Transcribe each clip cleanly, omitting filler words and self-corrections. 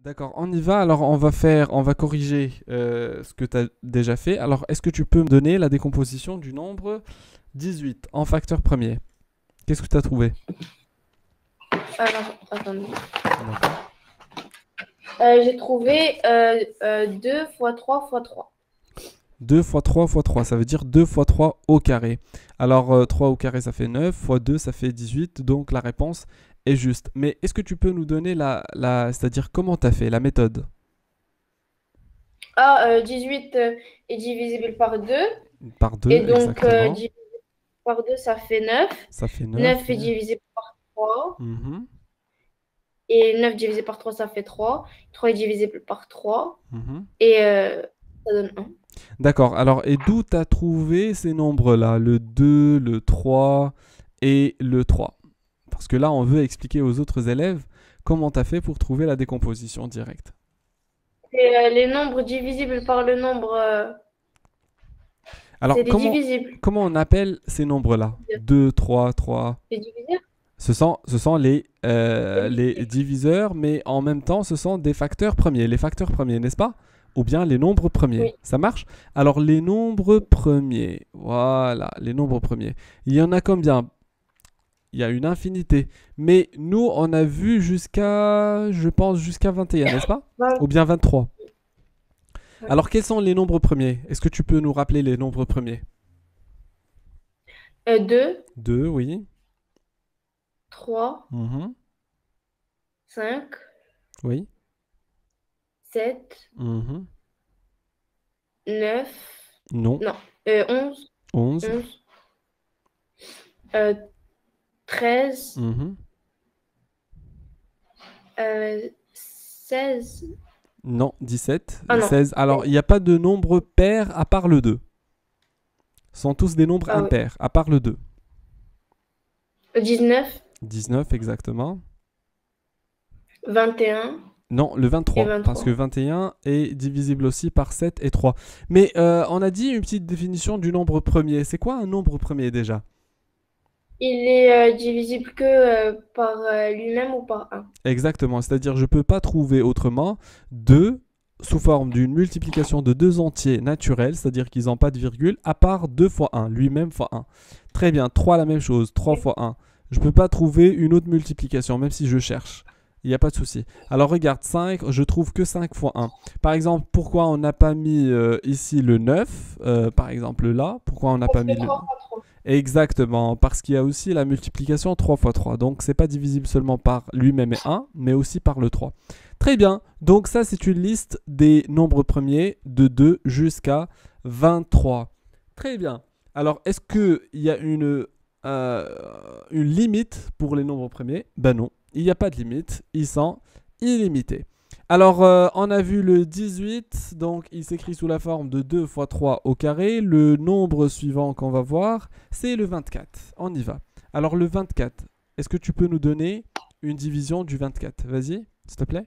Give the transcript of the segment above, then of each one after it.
D'accord, on y va. Alors, on va corriger ce que tu as déjà fait. Alors, est-ce que tu peux me donner la décomposition du nombre 18 en facteur premier? Qu'est-ce que tu as trouvé? Alors, attendez. D'accord. J'ai trouvé 2 fois 3 fois 3. 2 fois 3 fois 3, ça veut dire 2 fois 3 au carré. Alors, 3 au carré, ça fait 9, fois 2, ça fait 18, donc la réponse est juste. Mais est-ce que tu peux nous donner c'est-à-dire comment tu as fait, la méthode? Ah, 18 est divisible par 2. Par Et 2, donc, exactement. divisé par 2, ça fait 9. Ça fait 9, 9 est oui. divisé par 3. Mhm, Et 9 divisé par 3, ça fait 3. 3 est divisible par 3. mhm. Et ça donne 1. D'accord, alors, et d'où tu as trouvé ces nombres-là? Le 2, le 3 et le 3. Parce que là, on veut expliquer aux autres élèves comment tu as fait pour trouver la décomposition directe. Et les nombres divisibles par le nombre, Alors, c'est des divisibles. comment on appelle ces nombres-là? 2, 3, 3. Les diviseurs? Ce sont Les les diviseurs. diviseurs, mais en même temps, ce sont des facteurs premiers. Les facteurs premiers, n'est-ce pas? Ou bien les nombres premiers. Oui. Ça marche? Alors, les nombres premiers. Voilà, les nombres premiers. Il y en a combien? Il y a une infinité. Mais nous, on a vu jusqu'à, je pense, jusqu'à 21, n'est-ce pas? Ou bien 23. Ouais. Alors, quels sont les nombres premiers? Est-ce que tu peux nous rappeler les nombres premiers? 2, 2, oui. 3, Mhm. 5, Oui. 7, Mhm. 9, Non. non, 11, 11. 11, euh, 13, Mhm. 16. Non, 17, Ah non, 16. Alors, il n'y a pas de nombre pair à part le 2. Ce sont tous des nombres ah oui. impairs, à part le 2. 19, 19 exactement. 21 Non, le et 23, parce que 23. 21 est divisible aussi par 7 et 3. Mais on a dit une petite définition du nombre premier. C'est quoi un nombre premier déjà? Il est divisible que par lui-même ou par un. Exactement, c'est-à-dire je ne peux pas trouver autrement 2 sous forme d'une multiplication de deux entiers naturels, c'est-à-dire qu'ils n'ont pas de virgule, à part 2 fois un, lui-même fois un. Très bien, 3 la même chose, 3 fois un. Je ne peux pas trouver une autre multiplication, même si je cherche. Il n'y a pas de souci. Alors regarde, 5, je trouve que 5 fois un. Par exemple, pourquoi on n'a pas mis ici le 9, par exemple là? Pourquoi on n'a pas Parce que mis le... 3 fois 3. Exactement, parce qu'il y a aussi la multiplication 3 fois 3. Donc, c'est pas divisible seulement par lui-même et 1, mais aussi par le 3. Très bien, donc ça, c'est une liste des nombres premiers de 2 jusqu'à 23. Très bien. Alors, est-ce qu'il y a une limite pour les nombres premiers? Ben non, il n'y a pas de limite, ils sont illimités. Alors, on a vu le 18, donc il s'écrit sous la forme de 2 fois 3 au carré. Le nombre suivant qu'on va voir, c'est le 24. On y va. Alors, le 24, est-ce que tu peux nous donner une division du 24? Vas-y, s'il te plaît.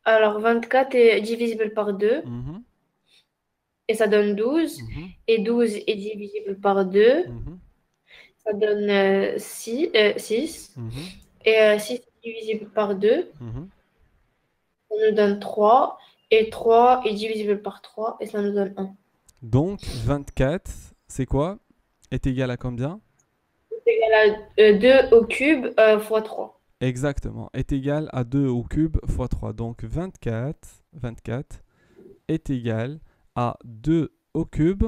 Alors 24 est divisible par 2 Mhm, et ça donne 12. mhm, Et 12 est divisible par 2, mhm, ça donne 6. mhm, Et 6 est divisible par 2, mhm. ça nous donne 3. Et 3 est divisible par 3 et ça nous donne 1. Donc, 24, c'est quoi? Est égal à combien? C'est égal à 2 au cube fois 3. Exactement, est égal à 2 au cube fois 3. Donc, 24 est égal à 2 au cube,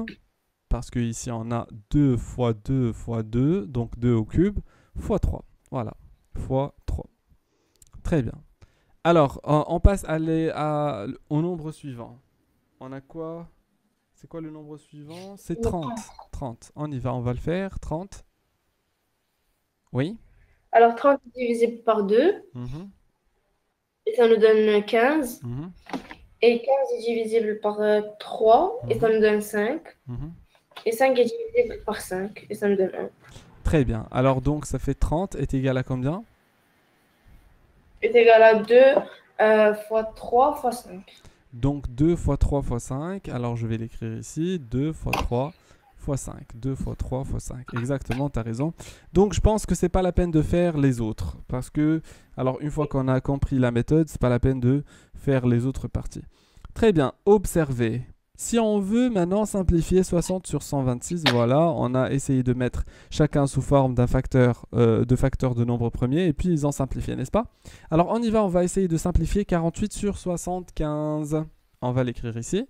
parce que ici on a 2 fois 2 fois 2, donc 2 au cube, fois 3. Voilà, fois 3. Très bien. Alors, on passe au nombre suivant. On a quoi? C'est quoi le nombre suivant? C'est 30. 30. On y va, on va le faire. 30. Oui. Alors 30 est divisible par 2 Mhm, et ça nous donne 15. mhm, Et 15 est divisible par 3 et ça mhm, nous donne 5. mhm. Et 5 est divisible par 5 et ça nous donne 1. Très bien. Alors donc, ça fait 30 est égal à combien? Est égal à 2 fois 3 fois 5. Donc 2 fois 3 fois 5. Alors je vais l'écrire ici. 2 fois 3 fois 5. 2 fois 3 fois 5. Exactement, tu as raison. Donc, je pense que c'est pas la peine de faire les autres. Parce que, alors, une fois qu'on a compris la méthode, c'est pas la peine de faire les autres parties. Très bien, observez. Si on veut maintenant simplifier 60 sur 126, voilà, on a essayé de mettre chacun sous forme d'un facteur, de nombre premier, et puis ils ont simplifié, n'est-ce pas? Alors on y va, on va essayer de simplifier 48 sur 75. On va l'écrire ici.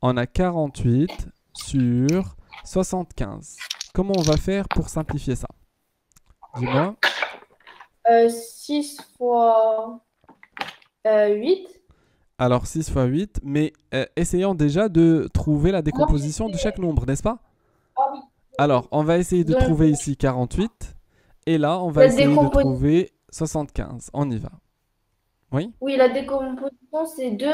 On a 48 sur 75. Comment on va faire pour simplifier ça? Dis-moi. 6 fois 8. Alors 6 fois 8, mais essayons déjà de trouver la décomposition de chaque nombre, n'est-ce pas? Ah oui. Alors, on va essayer de Donc, trouver ici 48, et là, on va la essayer de décomposition, trouver 75. On y va. Oui? oui, la décomposition, c'est 2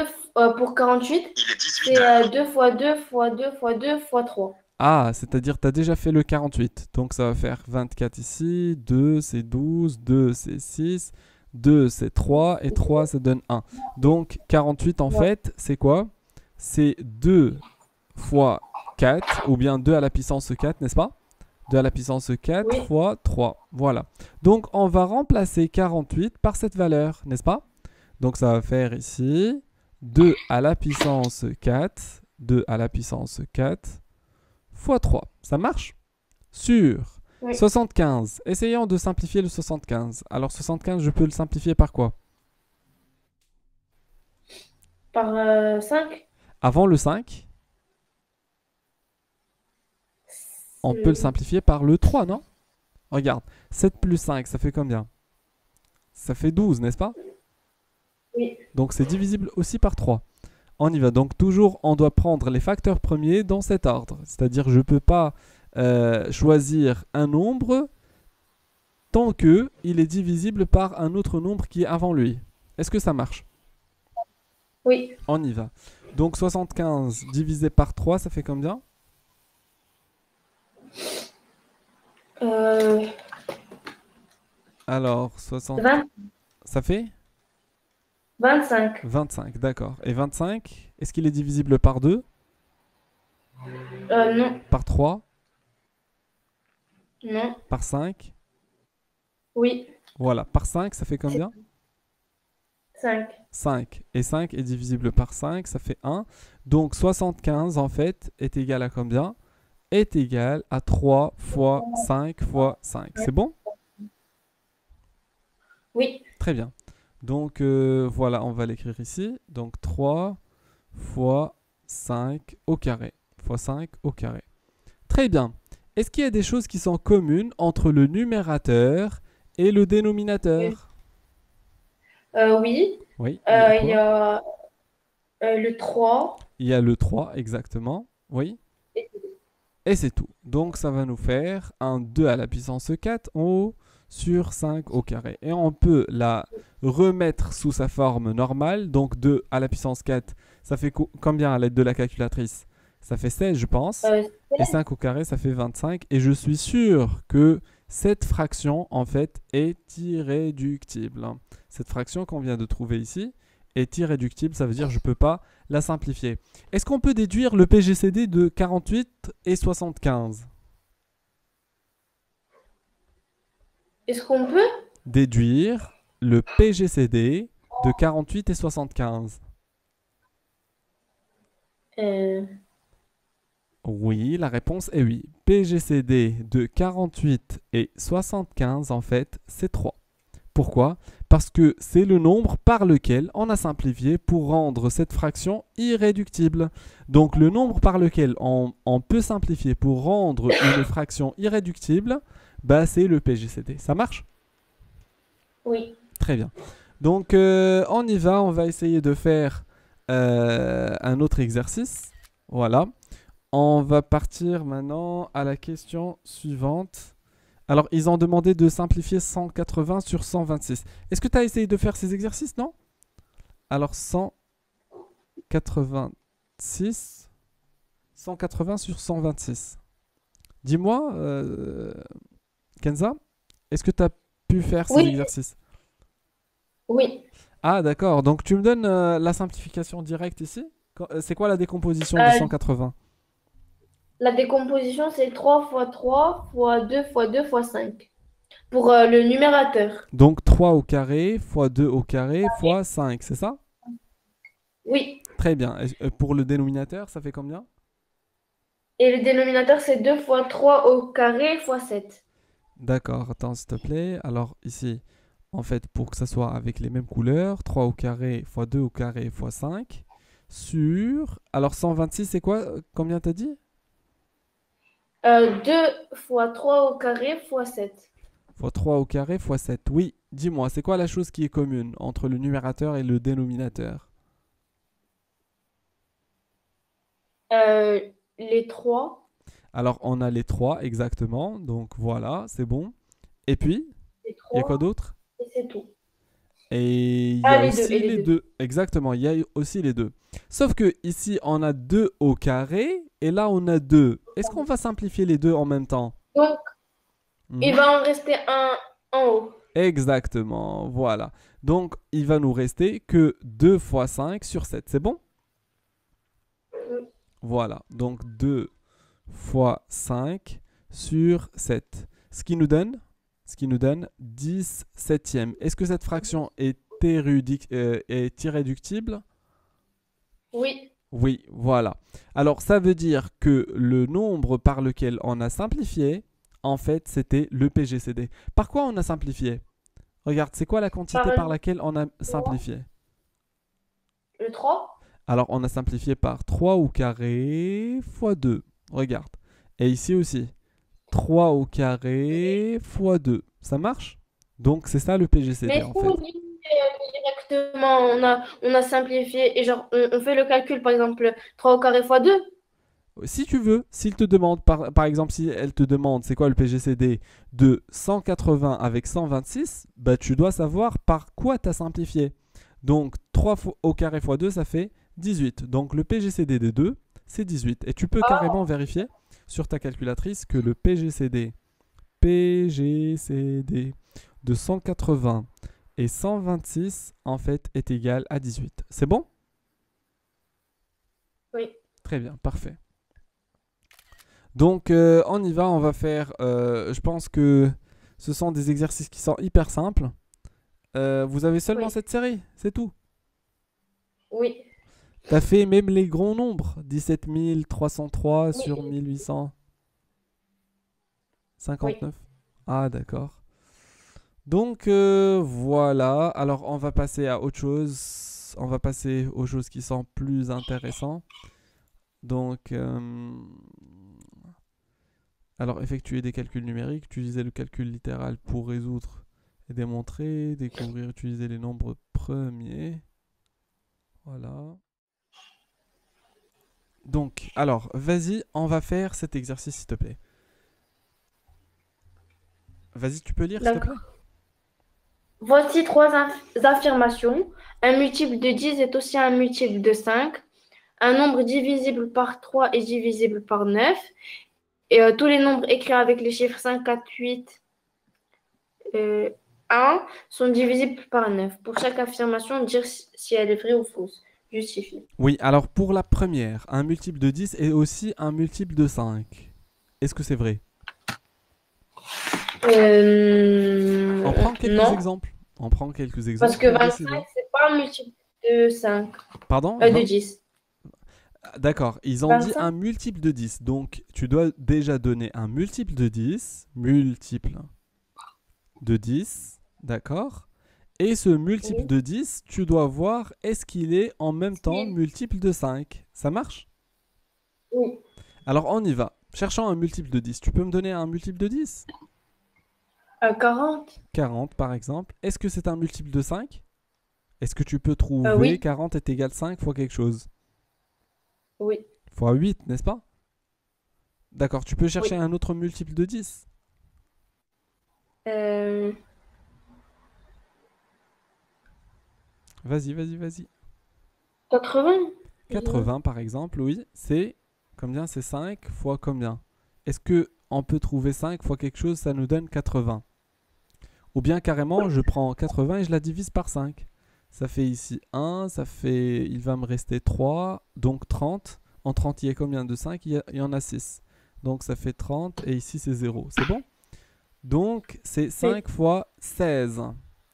pour 48. C'est 2 fois 2 fois 2 fois 2 fois 3. Ah, c'est-à-dire tu as déjà fait le 48. Donc ça va faire 24 ici, 2 c'est 12, 2 c'est 6, 2 c'est 3, et 3 ça donne 1. Donc 48 en Ouais. fait, c'est quoi? C'est 2 fois 4, ou bien 2 à la puissance 4, n'est-ce pas? 2 à la puissance 4 Oui. fois 3. Voilà. Donc on va remplacer 48 par cette valeur, n'est-ce pas? Donc ça va faire ici 2 à la puissance 4, 2 à la puissance 4 fois 3. Ça marche? Sur Oui. 75. Essayons de simplifier le 75. Alors 75, je peux le simplifier par quoi? Par 5. Avant le 5, on peut le simplifier par le 3, non? Regarde, 7 plus 5, ça fait combien? Ça fait 12, n'est-ce pas? Oui. Donc c'est divisible aussi par 3. On y va. Donc toujours, on doit prendre les facteurs premiers dans cet ordre. C'est-à-dire, je ne peux pas choisir un nombre tant qu'il est divisible par un autre nombre qui est avant lui. Est-ce que ça marche? Oui. On y va. Donc 75 divisé par 3, ça fait combien? Euh, Alors, 60... 20, Ça fait 25. 25, d'accord. Et 25, est-ce qu'il est divisible par 2? Non. Par 3? Non. Par 5? Oui. Voilà, par 5, ça fait combien? 5. 5. Et 5 est divisible par 5, ça fait 1. Donc 75, en fait, est égal à combien? Est égal à 3 fois 5 fois 5. C'est bon? Oui. Très bien. Donc voilà, on va l'écrire ici. Donc 3 fois 5 au carré. Fois 5 au carré. Très bien. Est-ce qu'il y a des choses qui sont communes entre le numérateur et le dénominateur? Oui. Oui, Il il y y a quoi? a le 3. Il y a le 3, exactement. Oui. Et c'est tout. Donc ça va nous faire un 2 à la puissance 4 en haut sur 5 au carré. Et on peut la remettre sous sa forme normale. Donc 2 à la puissance 4, ça fait combien à l'aide de la calculatrice? Ça fait 16, je pense. Et 5 au carré, ça fait 25. Et je suis sûr que cette fraction, en fait, est irréductible. Cette fraction qu'on vient de trouver ici est irréductible. Ça veut dire que je ne peux pas la simplifier. Est-ce qu'on peut déduire le PGCD de 48 et 75? Est-ce qu'on peut? Déduire le PGCD de 48 et 75. Oui, la réponse est oui. PGCD de 48 et 75, en fait, c'est 3. Pourquoi? Parce que c'est le nombre par lequel on a simplifié pour rendre cette fraction irréductible. Donc le nombre par lequel on peut simplifier pour rendre une fraction irréductible, bah, c'est le PGCD. Ça marche? Oui. Très bien. Donc on y va, on va essayer de faire un autre exercice. Voilà. On va partir maintenant à la question suivante. Alors, ils ont demandé de simplifier 180 sur 126. Est-ce que tu as essayé de faire ces exercices, non? Alors, 186, 180 sur 126. Dis-moi, Kenza, est-ce que tu as pu faire ces Oui. exercices? Oui. Ah, d'accord. Donc, tu me donnes la simplification directe ici? C'est quoi la décomposition de Euh, 180? La décomposition, c'est 3 fois 3 fois 2 fois 2 fois 5 pour le numérateur. Donc 3 au carré fois 2 au carré fois 5, c'est ça? Oui. Très bien. Pour le dénominateur, ça fait combien? Et le dénominateur, c'est 2 fois 3 au carré fois 7. D'accord, attends s'il te plaît. Alors ici, en fait, pour que ça soit avec les mêmes couleurs, 3 au carré fois 2 au carré fois 5 sur... Alors 126, c'est quoi? Combien t'as dit? 2 fois 3 au carré fois 7. Fois 3 au carré fois 7. Oui, dis-moi, c'est quoi la chose qui est commune entre le numérateur et le dénominateur? Euh, les 3, Alors on a les 3 exactement, donc voilà, c'est bon. Et puis, les il y a quoi 3, d'autre? et c'est tout. Et il y Ah, a les deux, et aussi les les deux. deux. Exactement, il y a aussi les deux. Sauf que ici, on a 2 au carré et là, on a 2. Est-ce qu'on va simplifier les deux en même temps? Donc, il Mhm. va en rester un en haut. Exactement, voilà. Donc, il va nous rester que 2 fois 5 sur 7. C'est bon? Voilà. Donc, 2 fois 5 sur 7. Ce qui nous donne 10 septièmes. Est-ce que cette fraction est irréductible? Oui. Oui, voilà. Alors, ça veut dire que le nombre par lequel on a simplifié, en fait, c'était le PGCD. Par quoi on a simplifié? Regarde, c'est quoi la quantité Par par laquelle on a 3. simplifié? Le 3. Alors, on a simplifié par 3 au carré fois 2. Regarde. Et ici aussi, 3 au carré fois 2. Ça marche? Donc, c'est ça le PGCD, Mais en si on fait. dit directement, on a simplifié et genre, on fait le calcul, par exemple, 3 au carré fois 2. Si tu veux, s'il te demande, par exemple, si elle te demande c'est quoi le PGCD de 180 avec 126, bah, tu dois savoir par quoi tu as simplifié. Donc 3 au carré fois 2, ça fait 18. Donc le PGCD des deux, c'est 18. Et tu peux carrément vérifier sur ta calculatrice que le PGCD de 180 et 126, en fait, est égal à 18. C'est bon? Oui. Très bien, parfait. Donc, on y va, on va faire. Je pense que ce sont des exercices qui sont hyper simples. Vous avez seulement Oui. cette série, c'est tout. Oui. T'as fait même les grands nombres, 17 303 sur Oui. 1859. Ah, d'accord. Donc, voilà. Alors, on va passer à autre chose. On va passer aux choses qui sont plus intéressantes. Donc, alors, effectuer des calculs numériques, utiliser le calcul littéral pour résoudre et démontrer, découvrir, utiliser les nombres premiers. Voilà. Donc, alors, vas-y, on va faire cet exercice, s'il te plaît. Vas-y, tu peux lire, s'il te plaît? D'accord. Voici trois affirmations. Un multiple de 10 est aussi un multiple de 5. Un nombre divisible par 3 est divisible par 9. Et tous les nombres écrits avec les chiffres 5, 4, 8, 1 sont divisibles par 9. Pour chaque affirmation, dire si elle est vraie ou fausse. Justifier. Oui, alors pour la première, un multiple de 10 est aussi un multiple de 5. Est-ce que c'est vrai? On prend quelques Non, exemples. On prend quelques parce exemples que pour 25, décider. c'est pas un multiple de 5, Pardon, de 10. D'accord, ils ont dit 25? un multiple de 10. Donc, tu dois déjà donner un multiple de 10. Multiple de 10. D'accord. Et ce multiple Oui. de 10, tu dois voir est-ce qu'il est en même temps Si. multiple de 5. Ça marche? Oui. Alors, on y va. Cherchons un multiple de 10. Tu peux me donner un multiple de 10? 40? 40, par exemple. Est-ce que c'est un multiple de 5? Est-ce que tu peux trouver Oui. 40 est égal 5 fois quelque chose? Oui. Fois 8, n'est-ce pas? D'accord, tu peux chercher Oui. un autre multiple de 10. Euh, Vas-y, vas-y, vas-y. 80? 80 par exemple, oui, c'est combien? C'est 5 fois combien? Est-ce que on peut trouver 5 fois quelque chose, ça nous donne 80? Ou bien carrément, je prends 80 et je la divise par 5. Ça fait ici 1, ça fait, il va me rester 3, donc 30. En 30, il y a combien de 5? Il y en a 6. Donc ça fait 30 et ici c'est 0. C'est bon? Donc c'est 5 fois 16.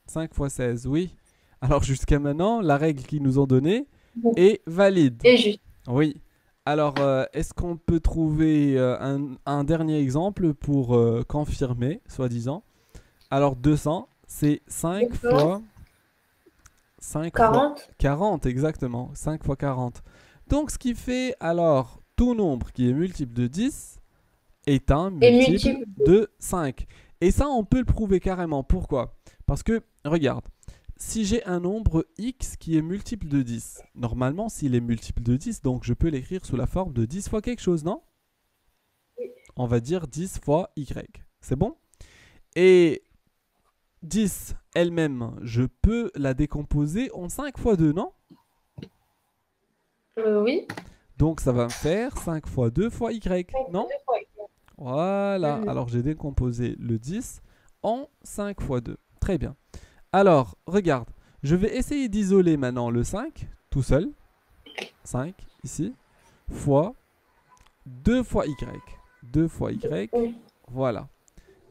5 fois 16, oui. Alors jusqu'à maintenant, la règle qu'ils nous ont donnée est valide. Et juste. Oui. Alors, est-ce qu'on peut trouver un dernier exemple pour confirmer, soi-disant? Alors 200, c'est 5 fois 5 fois 40. 40, exactement. 5 fois 40. Donc ce qui fait alors tout nombre qui est multiple de 10 est un multiple de 5. Et ça, on peut le prouver carrément. Pourquoi? Parce que, regarde, si j'ai un nombre x qui est multiple de 10, normalement, s'il est multiple de 10, donc je peux l'écrire sous la forme de 10 fois quelque chose, non? On va dire 10 fois y. C'est bon? Et 10 elle-même, je peux la décomposer en 5 fois 2, non? Oui. Donc ça va me faire 5 fois 2 fois y, non? Voilà, alors j'ai décomposé le 10 en 5 fois 2. Très bien. Alors, regarde, je vais essayer d'isoler maintenant le 5, tout seul. 5, ici, fois 2 fois y. 2 fois y, voilà.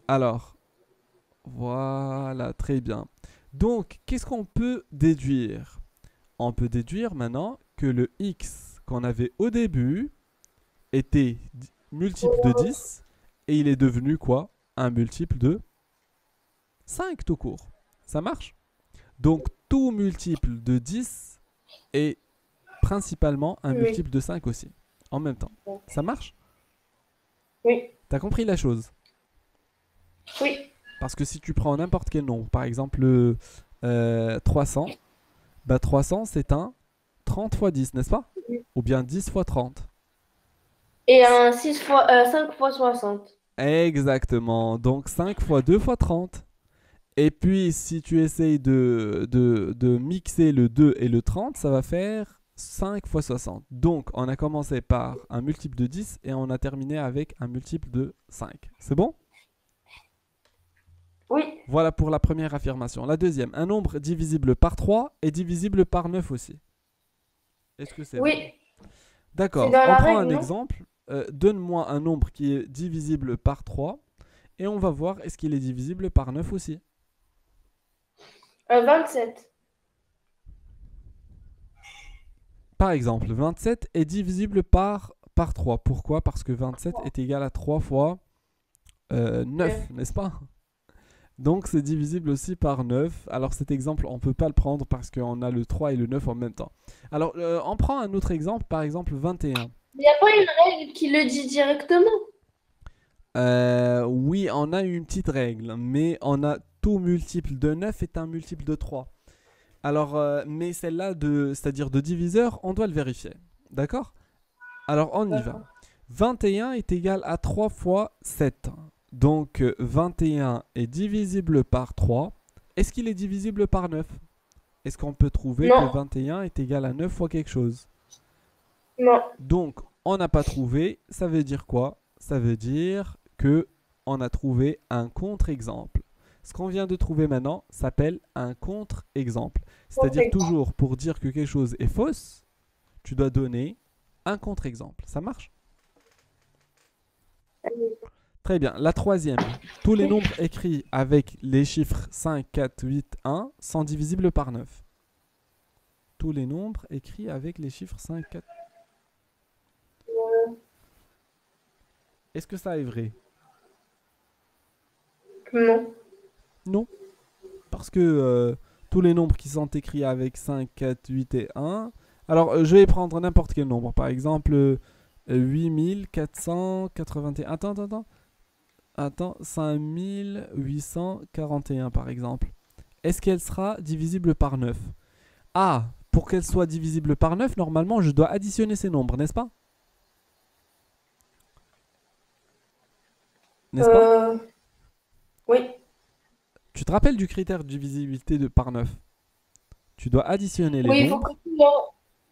Alors, voilà, très bien. Donc, qu'est-ce qu'on peut déduire? On peut déduire maintenant que le x qu'on avait au début était multiple de 10 et il est devenu quoi? Un multiple de 5 tout court. Ça marche? Donc tout multiple de 10 est principalement un multiple de 5 aussi, en même temps. Ça marche? Oui. T'as compris la chose? Oui. Parce que si tu prends n'importe quel nombre, par exemple 300, bah 300 c'est un 30 fois 10, n'est-ce pas? Ou bien 10 fois 30. Et un 5 fois 60. Exactement. Donc 5 fois 2 fois 30. Et puis si tu essayes de mixer le 2 et le 30, ça va faire 5 fois 60. Donc on a commencé par un multiple de 10 et on a terminé avec un multiple de 5. C'est bon? Oui. Voilà pour la première affirmation. La deuxième, un nombre divisible par 3 est divisible par 9 aussi. Est-ce que c'est vrai? Oui. D'accord, C'est dans on la prend règle, un non? exemple. Donne-moi un nombre qui est divisible par 3 et on va voir est-ce qu'il est divisible par 9 aussi. 27. Par exemple, 27 est divisible par 3. Pourquoi? Parce que 27 est égal à 3 fois 9, n'est-ce pas? Donc c'est divisible aussi par 9. Alors cet exemple, on ne peut pas le prendre parce qu'on a le 3 et le 9 en même temps. Alors on prend un autre exemple, par exemple 21. Il n'y a pas une règle qui le dit directement. Oui, on a une petite règle, mais on a tout multiple de 9 est un multiple de 3. Alors, mais celle-là, c'est-à-dire de diviseur, on doit le vérifier. D'accord? Alors, on y va. 21 est égal à 3 fois 7. Donc, 21 est divisible par 3. Est-ce qu'il est divisible par 9? Est-ce qu'on peut trouver que 21 est égal à 9 fois quelque chose? Non. Donc, on n'a pas trouvé. Ça veut dire quoi? Ça veut dire que on a trouvé un contre-exemple. Ce qu'on vient de trouver maintenant s'appelle un contre-exemple. C'est-à-dire toujours pour dire que quelque chose est fausse, tu dois donner un contre-exemple. Ça marche? Très bien. La troisième. Tous les nombres écrits avec les chiffres 5, 4, 8, 1 sont divisibles par 9. Tous les nombres écrits avec les chiffres 5, 4. Est-ce que ça est vrai? Non. Non. Parce que tous les nombres qui sont écrits avec 5, 4, 8 et 1. Alors, je vais prendre n'importe quel nombre. Par exemple, 8481. Attends, 5841 par exemple. Est-ce qu'elle sera divisible par 9? Ah, pour qu'elle soit divisible par 9, normalement, je dois additionner ces nombres, n'est-ce pas? N'est-ce pas? Oui. Tu te rappelles du critère de divisibilité par 9? Tu dois additionner les Oui, il faut nombres. que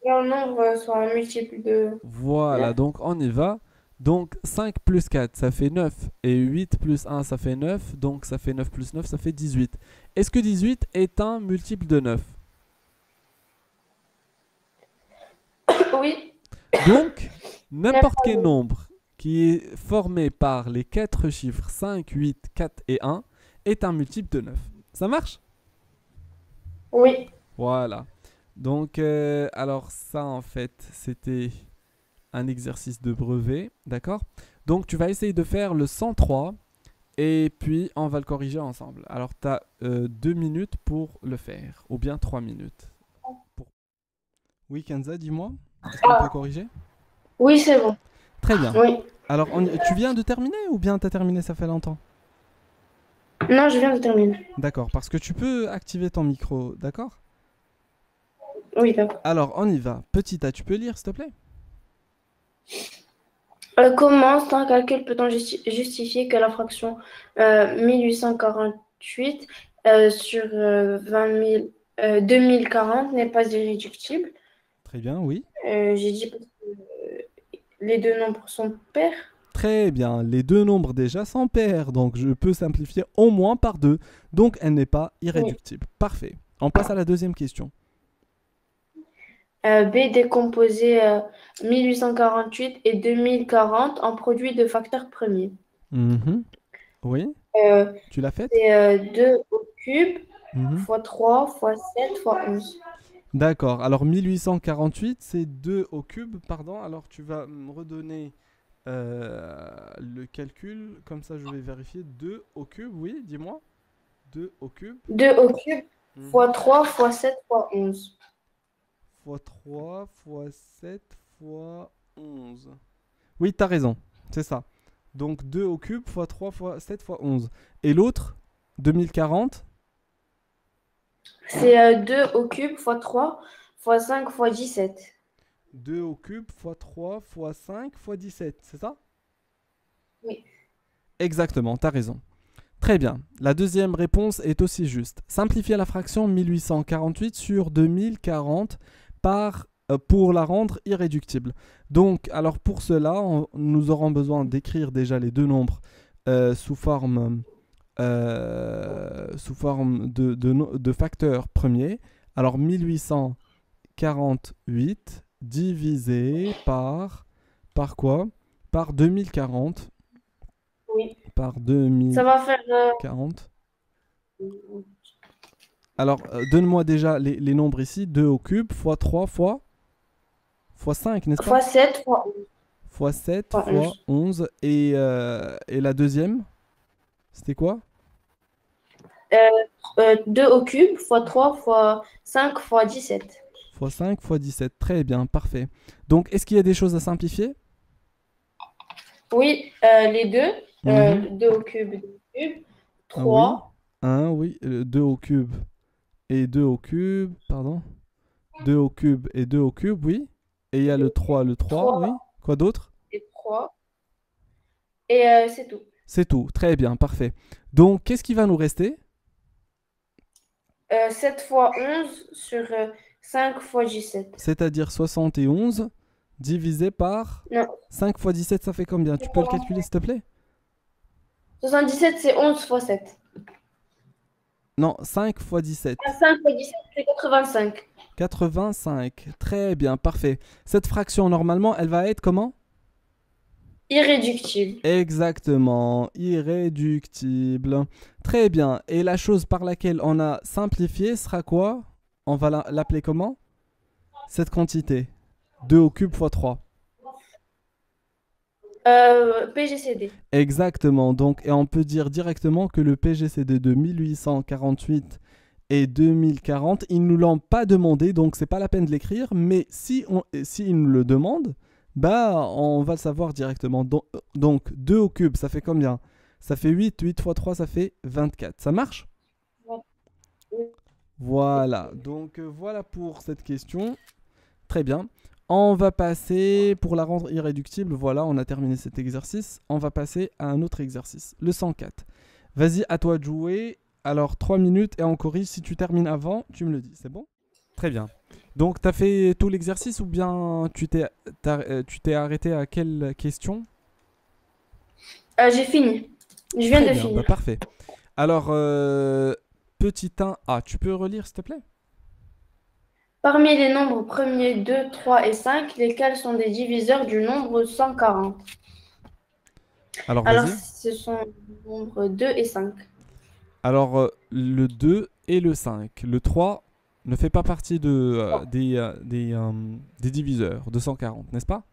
leur nombre soit un multiple de... Voilà, donc on y va. Donc 5 plus 4, ça fait 9. Et 8 plus 1, ça fait 9. Donc ça fait 9 plus 9, ça fait 18. Est-ce que 18 est un multiple de 9? Oui. Donc, n'importe quel nombre qui est formé par les 4 chiffres 5, 8, 4 et 1 est un multiple de 9. Ça marche? Oui. Voilà. Donc, alors ça, en fait, c'était un exercice de brevet, d'accord? Donc, tu vas essayer de faire le 103 et puis on va le corriger ensemble. Alors, tu as 2 minutes pour le faire, ou bien 3 minutes. Oui, Kenza, dis-moi, est-ce qu'on peut Ah, corriger? oui, c'est bon. Très bien. Oui. Alors, tu viens de terminer ou bien tu as terminé, ça fait longtemps? Non, je viens de terminer. D'accord, parce que tu peux activer ton micro, d'accord? Oui, d'accord. Alors, on y va. Petit A, tu peux lire, s'il te plaît? Comment, sans calcul, peut-on justifier que la fraction 1848 sur 2040 n'est pas irréductible? Très bien, oui. J'ai dit parce que les deux nombres sont pairs. Très bien, les deux nombres déjà sont pairs, donc je peux simplifier au moins par 2. Donc elle n'est pas Oui. irréductible. Parfait. On passe à la deuxième question. B décomposé 1848 et 2040 en produit de facteurs premiers. Mhm. Oui, Euh, tu l'as faite? c'est 2 au cube Mhm. fois 3 fois 7 fois 11. D'accord, alors 1848, c'est 2 au cube, pardon. Alors tu vas me redonner le calcul, comme ça je vais vérifier. 2 au cube, oui, dis-moi. 2 au cube. 2 au cube fois Mhm. 3 fois 7 fois 11. Fois 3 fois 7 fois 11. Oui, t'as raison, c'est ça. Donc 2 au cube fois 3 fois 7 fois 11. Et l'autre, 2040, C'est 2 au cube fois 3 fois 5 fois 17. 2 au cube fois 3 fois 5 fois 17, c'est ça? Oui. Exactement, t'as raison. Très bien. La deuxième réponse est aussi juste. Simplifier la fraction 1848 sur 2040 pour la rendre irréductible. Donc, alors pour cela, nous aurons besoin d'écrire déjà les deux nombres sous forme de facteurs premiers. Alors 1848 divisé par quoi? Par 2040. Oui. Par Ça va faire 2040. Alors, donne-moi déjà les nombres ici. 2 au cube fois 3 fois 5, n'est-ce pas? fois 7 fois 11. Fois 7 Fois fois 11. 11. Et la deuxième, c'était quoi? 2 au cube fois 3 fois 5 fois 17. Fois 5 fois 17. Très bien, parfait. Donc, est-ce qu'il y a des choses à simplifier? Oui, les deux. Mhm. 2 au cube, 2 au cube. Ah oui. 3, 1, oui. 2 au cube et 2 au cube. Pardon. 2 au cube et 2 au cube, oui. Et il y a le 3, 3 oui. Quoi d'autre? et 3. Et c'est tout. C'est tout. Très bien, parfait. Donc, qu'est-ce qui va nous rester? 7 fois 11 sur 5 fois 17. C'est-à-dire 71 divisé par Non, 5 fois 17, ça fait combien? Tu peux le calculer, s'il te plaît? 77, c'est 11 fois 7. Non, 5 fois 17. 5 fois 17, c'est 85. 85. Très bien, parfait. Cette fraction, normalement, elle va être comment? Irréductible. Exactement, irréductible. Très bien. Et la chose par laquelle on a simplifié sera quoi? On va l'appeler comment? Cette quantité. 2 au cube fois 3. PGCD. Exactement. Donc, et on peut dire directement que le PGCD de 1848 et 2040, ils ne nous l'ont pas demandé, donc c'est pas la peine de l'écrire. Mais si ils nous le demandent, bah, on va le savoir directement. Donc 2 au cube, ça fait combien? Ça fait 8. 8 fois 3, ça fait 24. Ça marche? Voilà. Donc, voilà pour cette question. Très bien. On va passer, pour la rendre irréductible, voilà, on a terminé cet exercice. On va passer à un autre exercice, le 104. Vas-y, à toi de jouer. Alors, 3 minutes et on corrige. Si tu termines avant, tu me le dis. C'est bon? Très bien. Donc, tu as fait tout l'exercice ou bien tu t'es arrêté à quelle question? J'ai fini. Je viens Très de bien, bah finir. parfait. Alors, petit 1A, tu peux relire s'il te plaît? Parmi les nombres premiers 2, 3 et 5, lesquels sont des diviseurs du nombre 140? Alors, Alors, vas-y. ce sont les nombres 2 et 5. Alors, le 2 et le 5. Le 3 ne fait pas partie des diviseurs de 140, n'est-ce pas?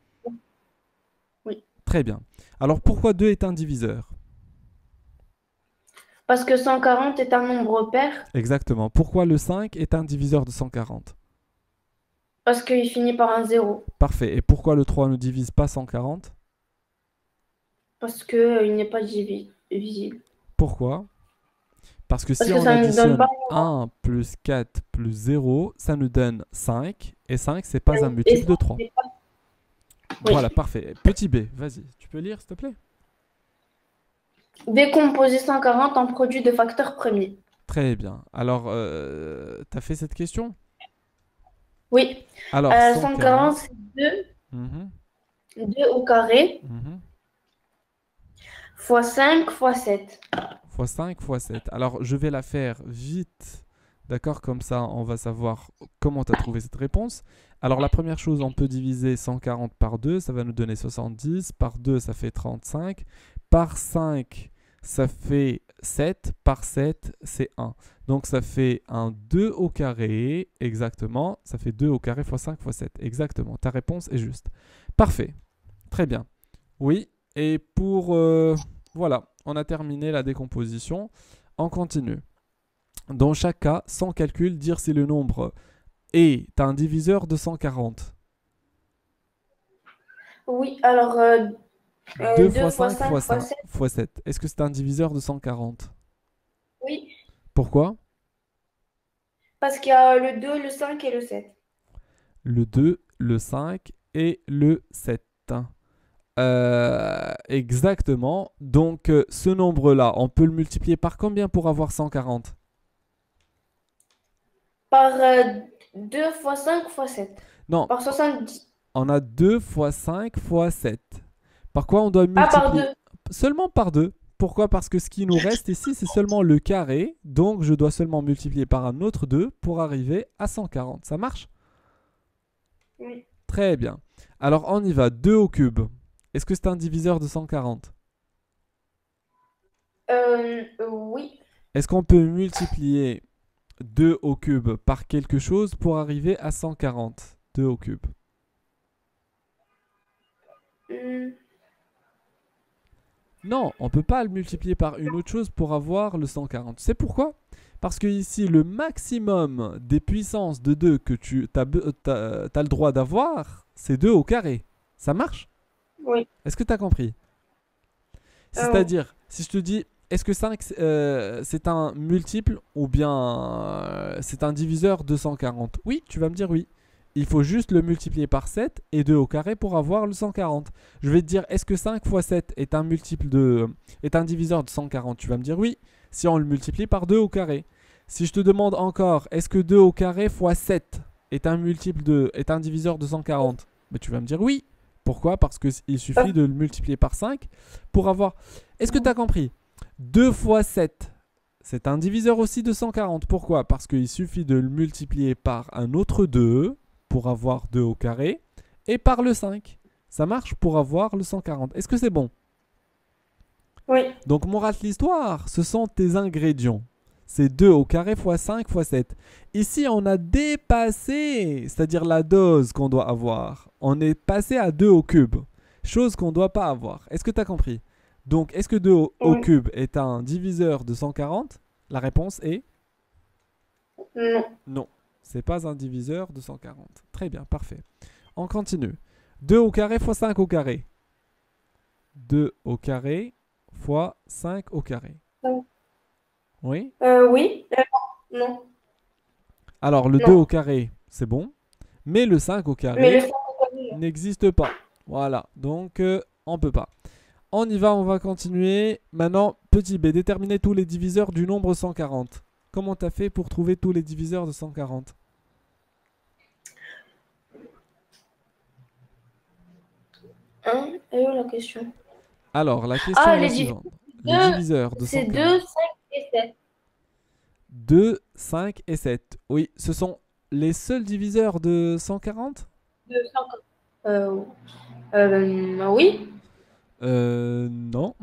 Oui. Très bien. Alors, pourquoi 2 est un diviseur? Parce que 140 est un nombre pair. Exactement. Pourquoi le 5 est un diviseur de 140? Parce qu'il finit par un 0. Parfait. Et pourquoi le 3 ne divise pas 140? Parce qu'il n'est pas divisible. Pourquoi? Parce que Parce si que on ça ne donne pas. additionne 1 plus 4 plus 0, ça nous donne 5. Et 5, c'est pas un Et multiple ça de 3. n'est pas. Oui. Voilà, parfait. Petit b, vas-y. Tu peux lire, s'il te plaît? Décomposer 140 en produit de facteurs premiers. Très bien. Alors, tu as fait cette question? Oui. Alors, 140, 140. c'est 2. Mhm, 2 au carré mhm. fois 5 fois 7. Fois 5 fois 7. Alors, je vais la faire vite. D'accord? Comme ça, on va savoir comment tu as trouvé cette réponse. Alors, la première chose, on peut diviser 140 par 2. Ça va nous donner 70. Par 2, ça fait 35. Par 5, ça fait 7. Par 7, c'est 1. Donc, ça fait un 2 au carré. Exactement. Ça fait 2 au carré fois 5 fois 7. Exactement. Ta réponse est juste. Parfait. Très bien. Oui. Et pour... voilà, on a terminé la décomposition. On continue. Dans chaque cas, sans calcul, dire si le nombre est un diviseur de 140. Oui, alors 2 2 fois fois 5 5 fois fois 5 7. fois 7. Est-ce que c'est un diviseur de 140? Oui, Pourquoi? parce qu'il y a le 2, le 5 et le 7. Le 2, le 5 et le 7. Exactement. Donc, ce nombre-là, on peut le multiplier par combien pour avoir 140? Par 2 fois 5 fois 7. Non, Par 70. on a 2 fois 5 fois 7. Par quoi on doit Ah, par multiplier? 2. Seulement par 2. Pourquoi? Parce que ce qui nous reste ici, c'est seulement le carré. Donc, je dois seulement multiplier par un autre 2 pour arriver à 140. Ça marche? Oui. Très bien. Alors, on y va. 2 au cube. Est-ce que c'est un diviseur de 140? Oui. Est-ce qu'on peut multiplier 2 au cube par quelque chose pour arriver à 140? 2 au cube. Hmm, Non, on ne peut pas le multiplier par une autre chose pour avoir le 140. C'est pourquoi? Parce que ici, le maximum des puissances de 2 que tu as, le droit d'avoir, c'est 2 au carré. Ça marche? oui. Est-ce que tu as compris? Oui. C'est-à-dire, si je te dis, est-ce que 5 c'est un multiple ou bien c'est un diviseur de 140? Oui, tu vas me dire oui. Il faut juste le multiplier par 7 et 2 au carré pour avoir le 140. Je vais te dire, est-ce que 5 fois 7 est un est un diviseur de 140? Tu vas me dire oui, si on le multiplie par 2 au carré. Si je te demande encore, est-ce que 2 au carré fois 7 est un diviseur de 140? Ben, tu vas me dire oui. Pourquoi? Parce qu'il suffit de le multiplier par 5 pour avoir... Est-ce que tu as compris? 2 fois 7, c'est un diviseur aussi de 140. Pourquoi? Parce qu'il suffit de le multiplier par un autre 2 pour avoir 2 au carré et par le 5. Ça marche pour avoir le 140. Est-ce que c'est bon? Oui. Donc, morale de l'histoire, ce sont tes ingrédients. C'est 2 au carré fois 5 fois 7. Ici, on a dépassé, c'est-à-dire la dose qu'on doit avoir. On est passé à 2 au cube, chose qu'on ne doit pas avoir. Est-ce que tu as compris? Donc, est-ce que 2 au Oui. cube est un diviseur de 140? La réponse est Non. non. C'est pas un diviseur de 140. Très bien, parfait. On continue. 2 au carré fois 5 au carré. 2 au carré fois 5 au carré. Oui? Oui. Non. Alors, le 2 Non. au carré, c'est bon. Mais le 5 au Mais le carré 5 au carré, là. n'existe pas. Voilà, donc on peut pas. On y va, on va continuer. Maintenant, petit b, déterminer tous les diviseurs du nombre 140. Comment tu as fait pour trouver tous les diviseurs de 140? Hein? Et où la question? Alors, la question Ah, est la suivante. Les 2, diviseurs de c'est 140. 2, 5 et 7. 2, 5 et 7. Oui, ce sont les seuls diviseurs de 140? 2, 5. Oui. Non.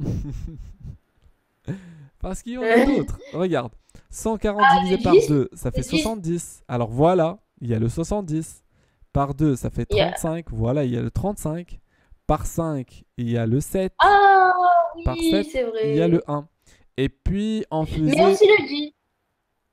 Parce qu'il y en a Euh, d'autres. Regarde. 140 ah, divisé le par 10, 2, ça le fait 10, 70. Alors voilà, il y a le 70. Par 2, ça fait il y a- 35. Voilà, il y a le 35. Par 5, il y a le 7. Ah, Par oui, 7, c'est il y a le vrai. 1. Et puis, on Mais faisait... aussi le 10.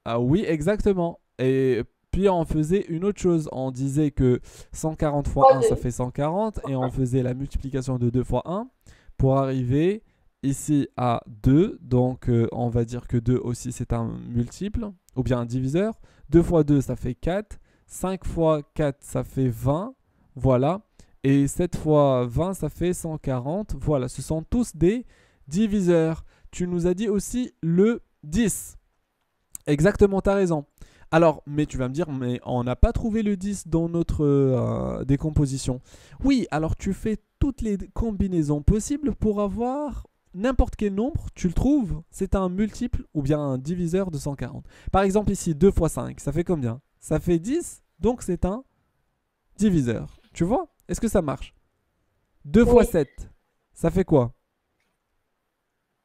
Ah oui, exactement. Et puis, on faisait une autre chose. On disait que 140 fois Fois 1, ça 2. fait 140. Et on faisait la multiplication de 2 fois 1 pour arriver ici à 2. Donc, on va dire que 2 aussi, c'est un multiple ou bien un diviseur. 2 fois 2, ça fait 4. 5 fois 4, ça fait 20. Voilà. Et 7 fois 20, ça fait 140. Voilà, ce sont tous des diviseurs. Tu nous as dit aussi le 10. Exactement, tu as raison. Alors, mais tu vas me dire, mais on n'a pas trouvé le 10 dans notre décomposition. Oui, alors tu fais toutes les combinaisons possibles pour avoir n'importe quel nombre, tu le trouves, c'est un multiple ou bien un diviseur de 140. Par exemple, ici, 2 fois 5, ça fait combien? Ça fait 10, donc c'est un diviseur. Tu vois? Est-ce que ça marche? 2 fois Oui, 7, ça fait quoi?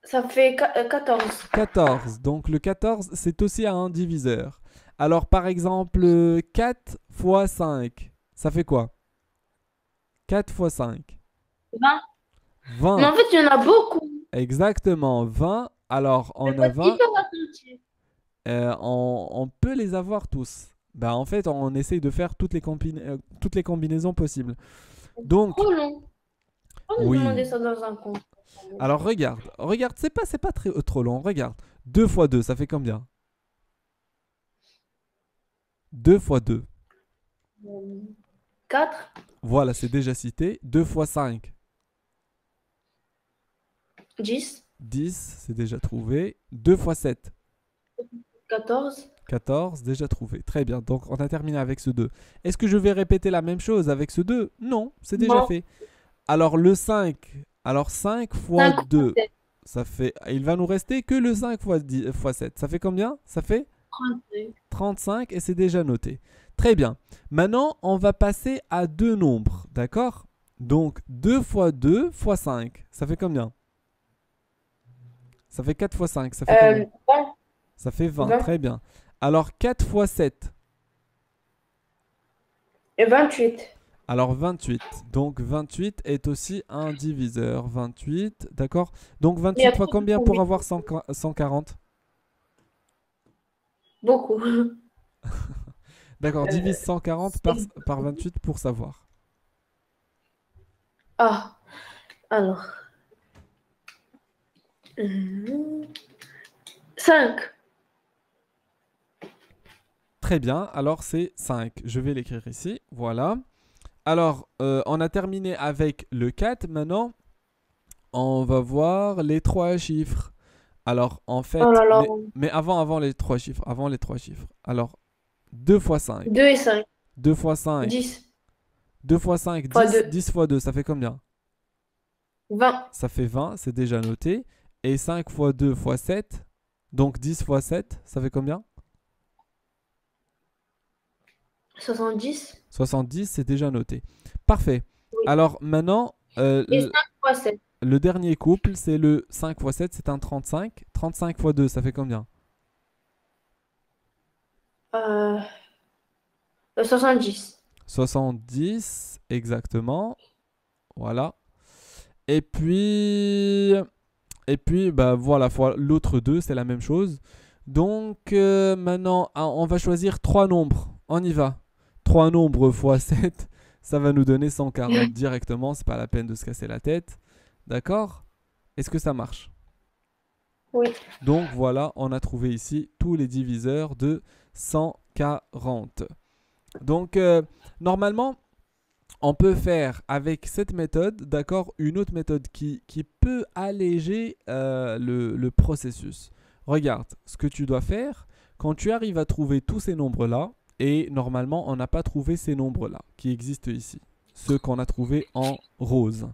ça fait 14. 14. Donc le 14, c'est aussi un diviseur. Alors par exemple, 4 fois 5, ça fait quoi? 4 fois 5. 20. Mais 20. en fait, il y en a beaucoup. Exactement, 20. Alors C'est on pas a 20. hyper attentif. On peut les avoir tous. Ben, en fait, on essaye de faire toutes les combinaisons possibles. Donc, Trop long. On va nous demander oui. ça dans un compte. Alors regarde, c'est pas trop long. Regarde, 2 fois 2, ça fait combien? 2 fois 2. 4, Voilà, c'est déjà cité. 2 fois 5. 10, 10, c'est déjà trouvé. 2 fois 7, 14. 14, déjà trouvé. Très bien, donc on a terminé avec ce 2. Est-ce que je vais répéter la même chose avec ce 2? Non, c'est déjà Non, fait. Alors le 5, alors 5 fois 5 fois 2, 7, ça fait... Il va nous rester que le 5 fois, 10, fois 7. Ça fait combien? Ça fait 32. 35 et c'est déjà noté. Très bien. Maintenant, on va passer à deux nombres, d'accord? Donc 2 fois 2 fois 5, ça fait combien? Ça fait 4 fois 5, ça fait combien? 20, Ça fait 20, 20 très bien. Alors 4 fois 7, et 28. alors 28. Donc 28 est aussi un diviseur. 28, d'accord? Donc Il y a 28 fois trop de combien pour combinaisons. avoir 140? Beaucoup. D'accord, divise 140 C'est- par 28 pour savoir. Ah, alors. 5. Très bien, alors c'est 5. Je vais l'écrire ici, voilà. Alors, on a terminé avec le 4. Maintenant, on va voir les trois chiffres. Alors, en Oh fait, là là. mais avant les trois chiffres, avant les trois chiffres. Alors, 2 fois 5. 2 et 5. 2 fois 5. 10 2 fois 5, fois 10. 2. 10 fois 2, ça fait combien? 20. Ça fait 20, c'est déjà noté. Et 5 fois 2 fois 7, donc 10 fois 7, ça fait combien? 70. 70, c'est déjà noté. Parfait. Oui. Alors maintenant, Et 5 fois 7. le dernier couple, c'est le 5 fois 7, c'est un 35. 35 fois 2, ça fait combien? Euh, 70. 70, exactement. Voilà. Et puis bah voilà, l'autre 2, c'est la même chose. Donc maintenant, on va choisir trois nombres. On y va. 3 nombres fois 7, ça va nous donner 140 directement. C'est pas la peine de se casser la tête. D'accord? Est-ce que ça marche? Oui. Donc voilà, on a trouvé ici tous les diviseurs de 140. Donc normalement, on peut faire avec cette méthode, d'accord, une autre méthode qui peut alléger le processus. Regarde, ce que tu dois faire, quand tu arrives à trouver tous ces nombres-là, et normalement, on n'a pas trouvé ces nombres-là qui existent ici, ceux qu'on a trouvés en rose.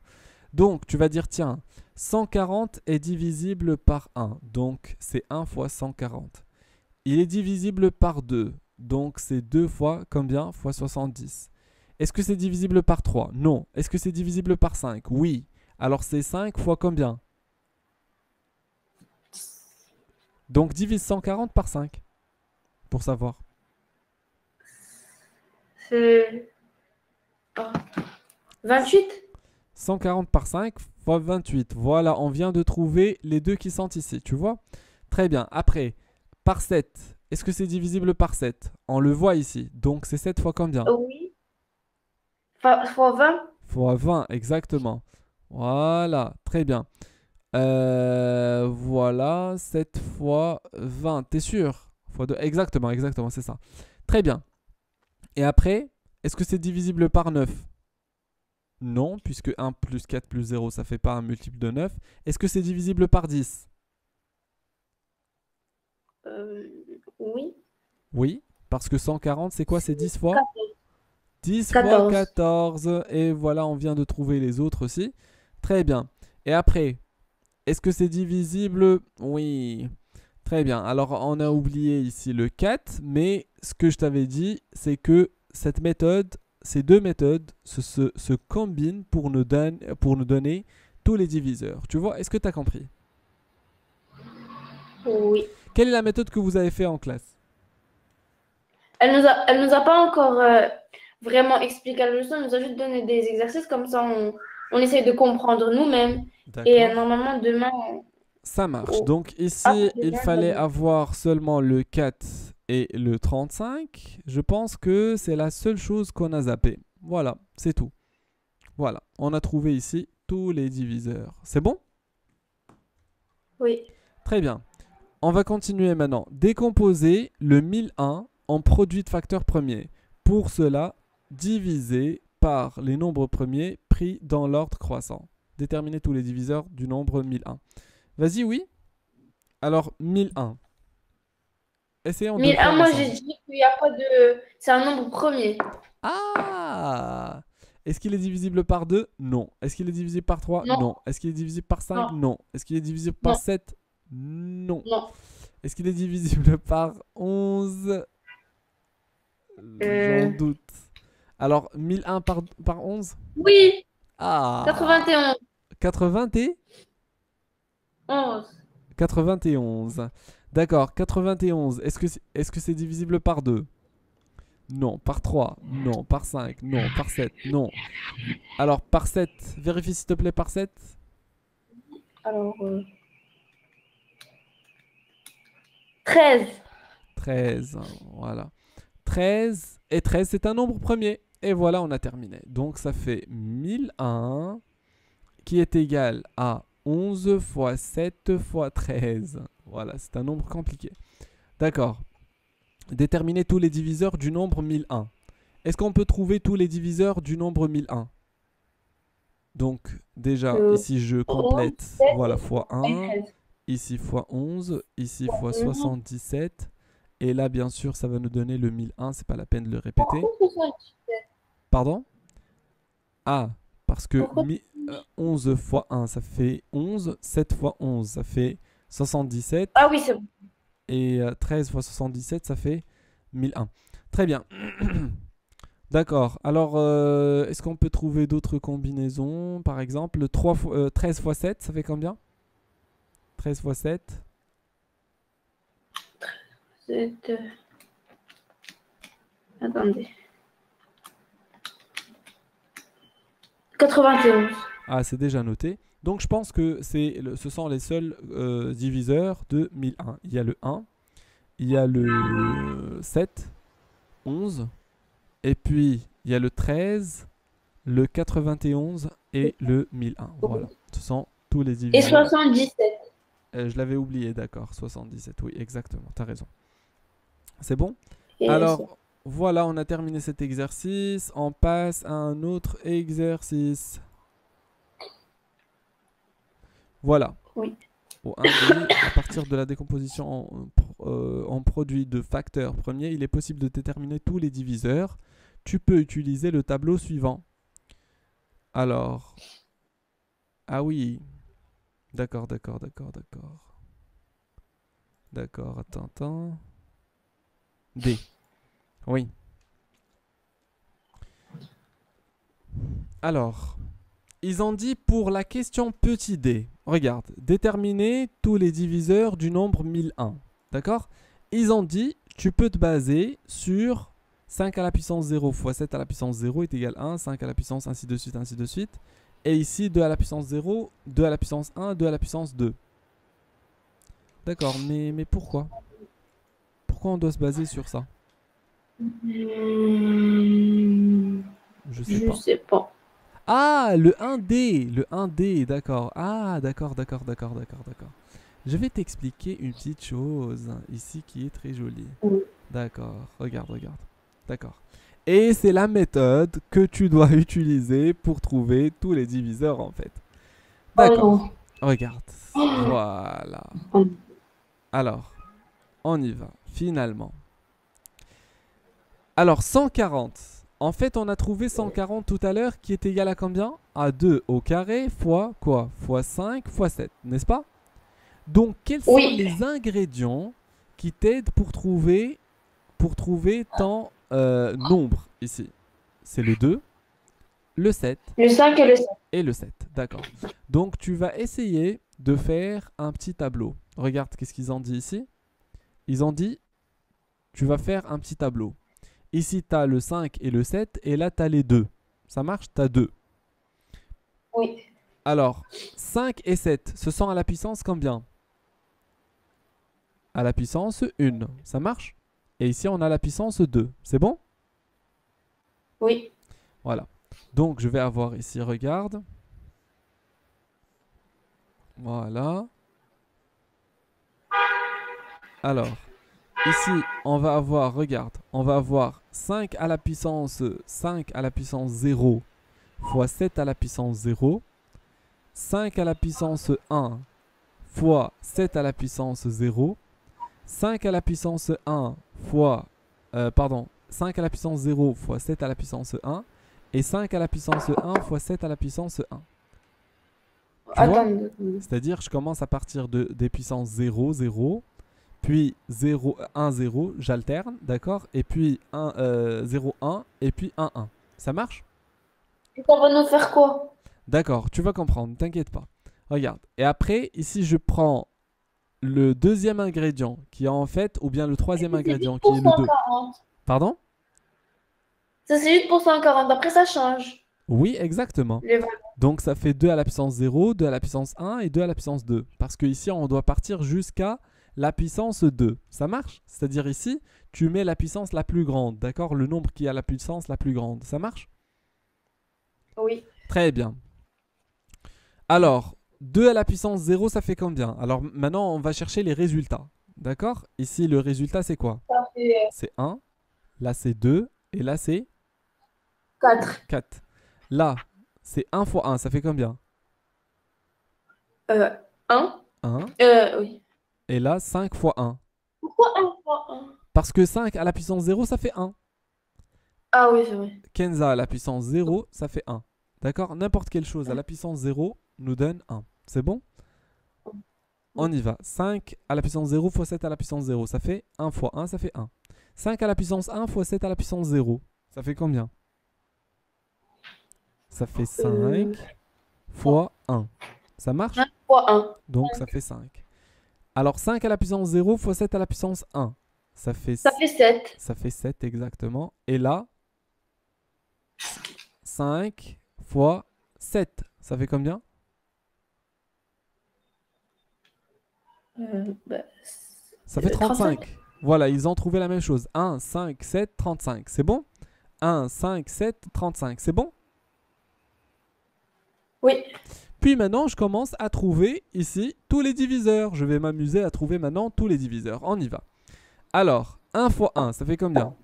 Donc, tu vas dire, tiens, 140 est divisible par 1, donc c'est 1 fois 140. Il est divisible par 2, donc c'est 2 fois combien? Fois 70. Est-ce que c'est divisible par 3? Non. Est-ce que c'est divisible par 5? Oui. Alors c'est 5 fois combien? Donc divise 140 par 5 pour savoir. C'est 28. 140 par 5 fois 28. Voilà, on vient de trouver les deux qui sont ici, tu vois? Très bien. Après, par 7. Est-ce que c'est divisible par 7? On le voit ici. Donc c'est 7 fois combien? Oui. Fois 20. Fois 20, exactement. Voilà, très bien. Voilà, 7 fois 20. T'es sûr? Fois 2. Exactement, exactement, c'est ça. Très bien. Et après, est-ce que c'est divisible par 9? Non, puisque 1 plus 4 plus 0, ça fait pas un multiple de 9. Est-ce que c'est divisible par 10? Euh, oui. Oui, parce que 140, c'est quoi? C'est 10 fois? 10 fois 14. 14. Et voilà, on vient de trouver les autres aussi. Très bien. Et après, est-ce que c'est divisible? Oui. Très bien. Alors, on a oublié ici le 4, mais ce que je t'avais dit, c'est que cette méthode, ces deux méthodes se combinent pour nous donner tous les diviseurs. Tu vois, est-ce que tu as compris? Oui. Quelle est la méthode que vous avez fait en classe? Elle nous a pas encore vraiment expliqué la leçon. Elle nous a juste donné des exercices. Comme ça, on essaye de comprendre nous-mêmes. Et D'accord. normalement, demain, Ça marche. oh, Donc ici, il après-demain, fallait avoir seulement le 4 et le 35. Je pense que c'est la seule chose qu'on a zappé. Voilà, c'est tout. Voilà, on a trouvé ici tous les diviseurs. C'est bon? oui. Très bien. On va continuer maintenant. Décomposer le 1001 en produit de facteurs premiers. Pour cela, diviser par les nombres premiers pris dans l'ordre croissant. Déterminer tous les diviseurs du nombre 1001. Vas-y, oui? Alors, 1001. Essayons de le 1001, faire moi, j'ai ensemble. dit qu'il n'y a pas de. C'est un nombre premier. Ah! Est-ce qu'il est divisible par 2? Non. Est-ce qu'il est divisible par 3? Non, Non. Est-ce qu'il est divisible par 5? non, Non. Est-ce qu'il est divisible par non, 7? Non. non. Est-ce qu'il est divisible par 11? J'en Euh, doute. Alors, 1001 par 11? oui, Ah! 91. 80 et 11. 91. D'accord, 91. Est-ce que c'est divisible par 2? Non. Par 3? Non. Par 5? Non. Par 7? Non. Alors, par 7, vérifie s'il te plaît par 7. Alors, 13. 13, voilà. 13 et 13, c'est un nombre premier. Et voilà, on a terminé. Donc, ça fait 1001 qui est égal à 11 fois 7 fois 13. Voilà, c'est un nombre compliqué. D'accord. Déterminer tous les diviseurs du nombre 1001. Est-ce qu'on peut trouver tous les diviseurs du nombre 1001? Donc, déjà, ici, je 11, complète. 7 Voilà, fois et 1. 13. Ici, fois 11. Ici, fois 77. Et là, bien sûr, ça va nous donner le 1001. C'est pas la peine de le répéter. Pourquoi 77? Pardon? Ah, parce que Pourquoi 11 fois 1, ça fait 11. 7 fois 11, ça fait 77. Ah oui, c'est bon. Et 13 fois 77, ça fait 1001. Très bien. D'accord. Alors, est-ce qu'on peut trouver d'autres combinaisons? Par exemple, 13 fois 7, ça fait combien? 13 fois 7. C'est, attendez. 91. Ah, c'est déjà noté. Donc, je pense que ce sont les seuls diviseurs de 1001. Il y a le 1, il y a le 7, 11, et puis il y a le 13, le 91 et le 1001. Voilà, ce sont tous les Et diviseurs. 77. Je l'avais oublié, d'accord, 77, oui, exactement, t'as raison. C'est bon? Et Alors, voilà, on a terminé cet exercice. On passe à un autre exercice. Voilà. oui. Au 1b, à partir de la décomposition en produits de facteurs premiers, il est possible de déterminer tous les diviseurs. Tu peux utiliser le tableau suivant. Alors, ah oui, d'accord, d'accord, d'accord, d'accord. D'accord, attends. D, oui. Alors, ils ont dit pour la question petit d, regarde, déterminer tous les diviseurs du nombre 1001. D'accord? Ils ont dit, tu peux te baser sur 5 à la puissance 0 fois 7 à la puissance 0 est égal à 1, 5 à la puissance ainsi de suite, ainsi de suite. Et ici, 2 à la puissance 0, 2 à la puissance 1, 2 à la puissance 2. D'accord, mais pourquoi? Pourquoi on doit se baser sur ça? Je sais Je pas. sais pas. Ah, le 1D, le 1D, d'accord. Ah, d'accord, d'accord, d'accord, d'accord, d'accord. Je vais t'expliquer une petite chose ici qui est très jolie. Oui. D'accord, regarde, regarde. D'accord. Et c'est la méthode que tu dois utiliser pour trouver tous les diviseurs en fait. D'accord. Regarde. Voilà. Oh. Alors, on y va, finalement. Alors, 140. En fait, on a trouvé 140 tout à l'heure qui est égal à combien? À 2 au carré fois quoi? Fois 5 fois 7, n'est-ce pas? Donc, quels sont Oui. les ingrédients qui t'aident pour trouver ton nombre ici? C'est le 2, le 7 Le 5 et le 7. et le 7. D'accord. Donc, tu vas essayer de faire un petit tableau. Regarde, qu'est-ce qu'ils ont dit ici? Ils ont dit, tu vas faire un petit tableau. Ici, tu as le 5 et le 7, et là, tu as les 2. Ça marche? Tu as 2. Oui. Alors, 5 et 7, ce sont à la puissance combien? À la puissance 1. Ça marche? Et ici, on a la puissance 2. C'est bon? Oui. Voilà. Donc, je vais avoir ici, regarde. Voilà. Alors, ici, on va avoir, regarde, on va avoir 5 à la puissance 0 fois 7 à la puissance 0. 5 à la puissance 1 fois 7 à la puissance 0. 5 à la puissance 1 fois... 5 à la puissance 0 fois 7 à la puissance 1. Et 5 à la puissance 1 fois 7 à la puissance 1. Tu vois? Attends. C'est-à-dire, je commence à partir des puissances 0, 0. Puis 0, 1, 0, j'alterne, d'accord? Et puis 1, 0, 1, et puis 1, 1. Ça marche? Et ça va nous faire quoi? D'accord, tu vas comprendre, t'inquiète pas. Regarde. Et après, ici, je prends le deuxième ingrédient, qui est en fait, ou bien le troisième C'est ingrédient, 8 qui pour est le 2. 140. Pardon? Ça, c'est 8 pour 140. Après, ça change. Oui, exactement. Les valeurs. Donc, ça fait 2 à la puissance 0, 2 à la puissance 1 et 2 à la puissance 2. Parce que ici, on doit partir jusqu'à la puissance 2. Ça marche? C'est-à-dire ici, tu mets la puissance la plus grande, d'accord? Le nombre qui a la puissance la plus grande. Ça marche? Oui. Très bien. Alors, 2 à la puissance 0, ça fait combien? Alors, maintenant, on va chercher les résultats. D'accord? Ici, le résultat, c'est quoi? Ça fait C'est 1. Là, c'est 2. Et là, c'est 4. 4. Là, c'est 1 fois 1. Ça fait combien? 1. 1. Oui. Et là, 5 fois 1. Pourquoi 1 fois 1? Parce que 5 à la puissance 0, ça fait 1. Ah oui, c'est vrai. 15 à la puissance 0, ça fait 1. D'accord? N'importe quelle chose à la puissance 0 nous donne 1. C'est bon? On y va. 5 à la puissance 0 fois 7 à la puissance 0, ça fait 1 fois 1, ça fait 1. 5 à la puissance 1 fois 7 à la puissance 0, ça fait combien? Ça fait 5 fois 1. Ça marche? 1 fois 1. Donc ça fait 5. Alors 5 à la puissance 0 fois 7 à la puissance 1, ça fait Ça fait 7. Ça fait 7 exactement. Et là, 5 fois 7, ça fait combien? Bah, Ça fait 35. Voilà, ils ont trouvé la même chose. 1, 5, 7, 35. C'est bon? 1, 5, 7, 35. C'est bon? Oui. Puis maintenant, je commence à trouver ici tous les diviseurs. Je vais m'amuser à trouver maintenant tous les diviseurs. On y va. Alors, 1 fois 1, ça fait combien?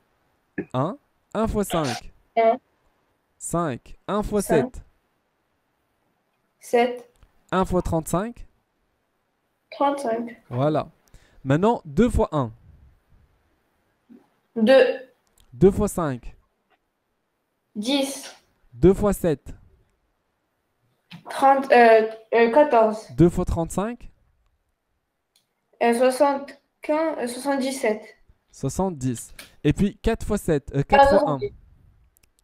1. 1 fois 5. 1, 5. 1 fois 5, 7. 7, 1 fois 35. 35. Voilà. Maintenant, 2 fois 1. 2, 2 fois 5. 10, 2 fois 7. 30, 14, 2 fois 35. 75, 77. 70. Et puis 4 fois 7. 4 Ah, fois 1.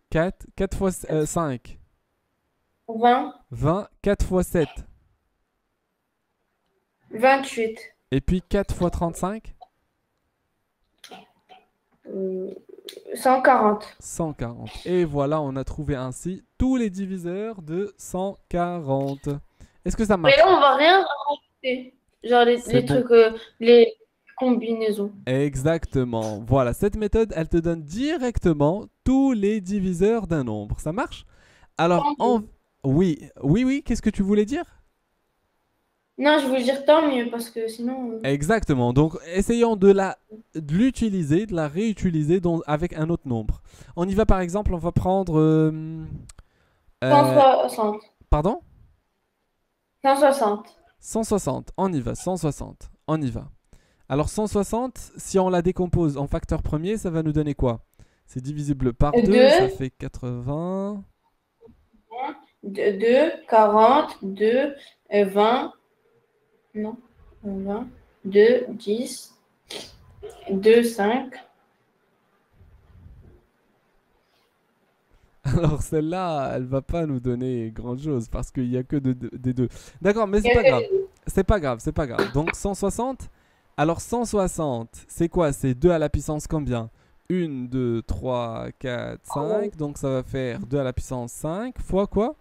4. 4 fois 5. 20, 20, 4 fois 7. 28, Et puis 4 fois 35, euh, 140. 140. Et voilà, on a trouvé ainsi tous les diviseurs de 140. Est-ce que ça Mais marche? là, on va rien rajouter. Genre C'est les bon. trucs, les combinaisons. Exactement. Voilà, cette méthode, elle te donne directement tous les diviseurs d'un nombre. Ça marche? Alors, Tant mieux. oui, oui, oui, qu'est-ce que tu voulais dire? Non, je veux dire tant mieux parce que sinon, Exactement. Donc, essayons de l'utiliser, de la réutiliser avec un autre nombre. On y va par exemple, on va prendre... euh, 160. pardon? 160. 160. On y va, 160. On y va. Alors 160, si on la décompose en facteur premier, ça va nous donner quoi? C'est divisible par 2, ça 2, fait 80. 2, 40, 2, 20, non, 20, 2, 10, 2, 5. Alors celle-là, elle va pas nous donner grand-chose parce qu'il n'y a que des deux. D'accord, mais c'est pas grave. C'est pas grave, c'est pas grave. Donc 160. Alors 160, c'est quoi? C'est 2 à la puissance combien? 1, 2, 3, 4, 5. Donc ça va faire 2 à la puissance 5 fois quoi?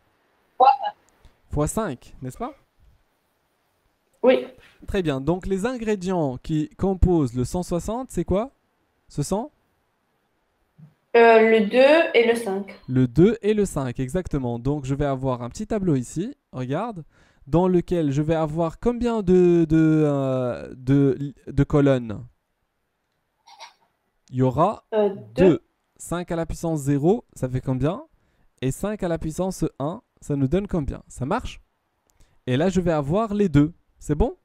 Fois 5, n'est-ce pas? Oui, Très bien. Donc les ingrédients qui composent le 160, c'est quoi? Ce sont le 2 et le 5. le 2 et le 5, exactement. Donc je vais avoir un petit tableau ici, regarde, dans lequel je vais avoir combien de colonnes? Il y aura 2, 2. 5 à la puissance 0, ça fait combien? Et 5 à la puissance 1, ça nous donne combien? Ça marche? Et là, je vais avoir les deux. C'est bon?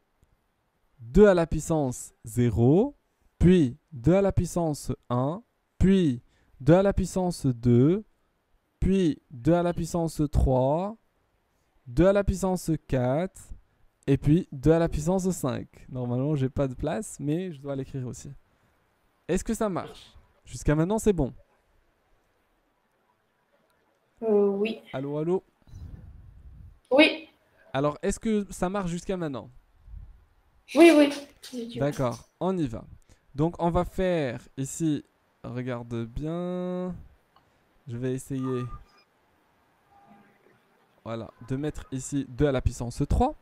2 à la puissance 0, puis 2 à la puissance 1, puis 2 à la puissance 2, puis 2 à la puissance 3, 2 à la puissance 4, et puis 2 à la puissance 5. Normalement, j'ai pas de place, mais je dois l'écrire aussi. Est-ce que ça marche? Jusqu'à maintenant, c'est bon. oui. Allô, allô? Oui, Alors, est-ce que ça marche jusqu'à maintenant? oui, oui. Si tu veux. D'accord, on y va. Donc, on va faire ici, regarde bien. Je vais essayer, voilà, de mettre ici 2 à la puissance 3.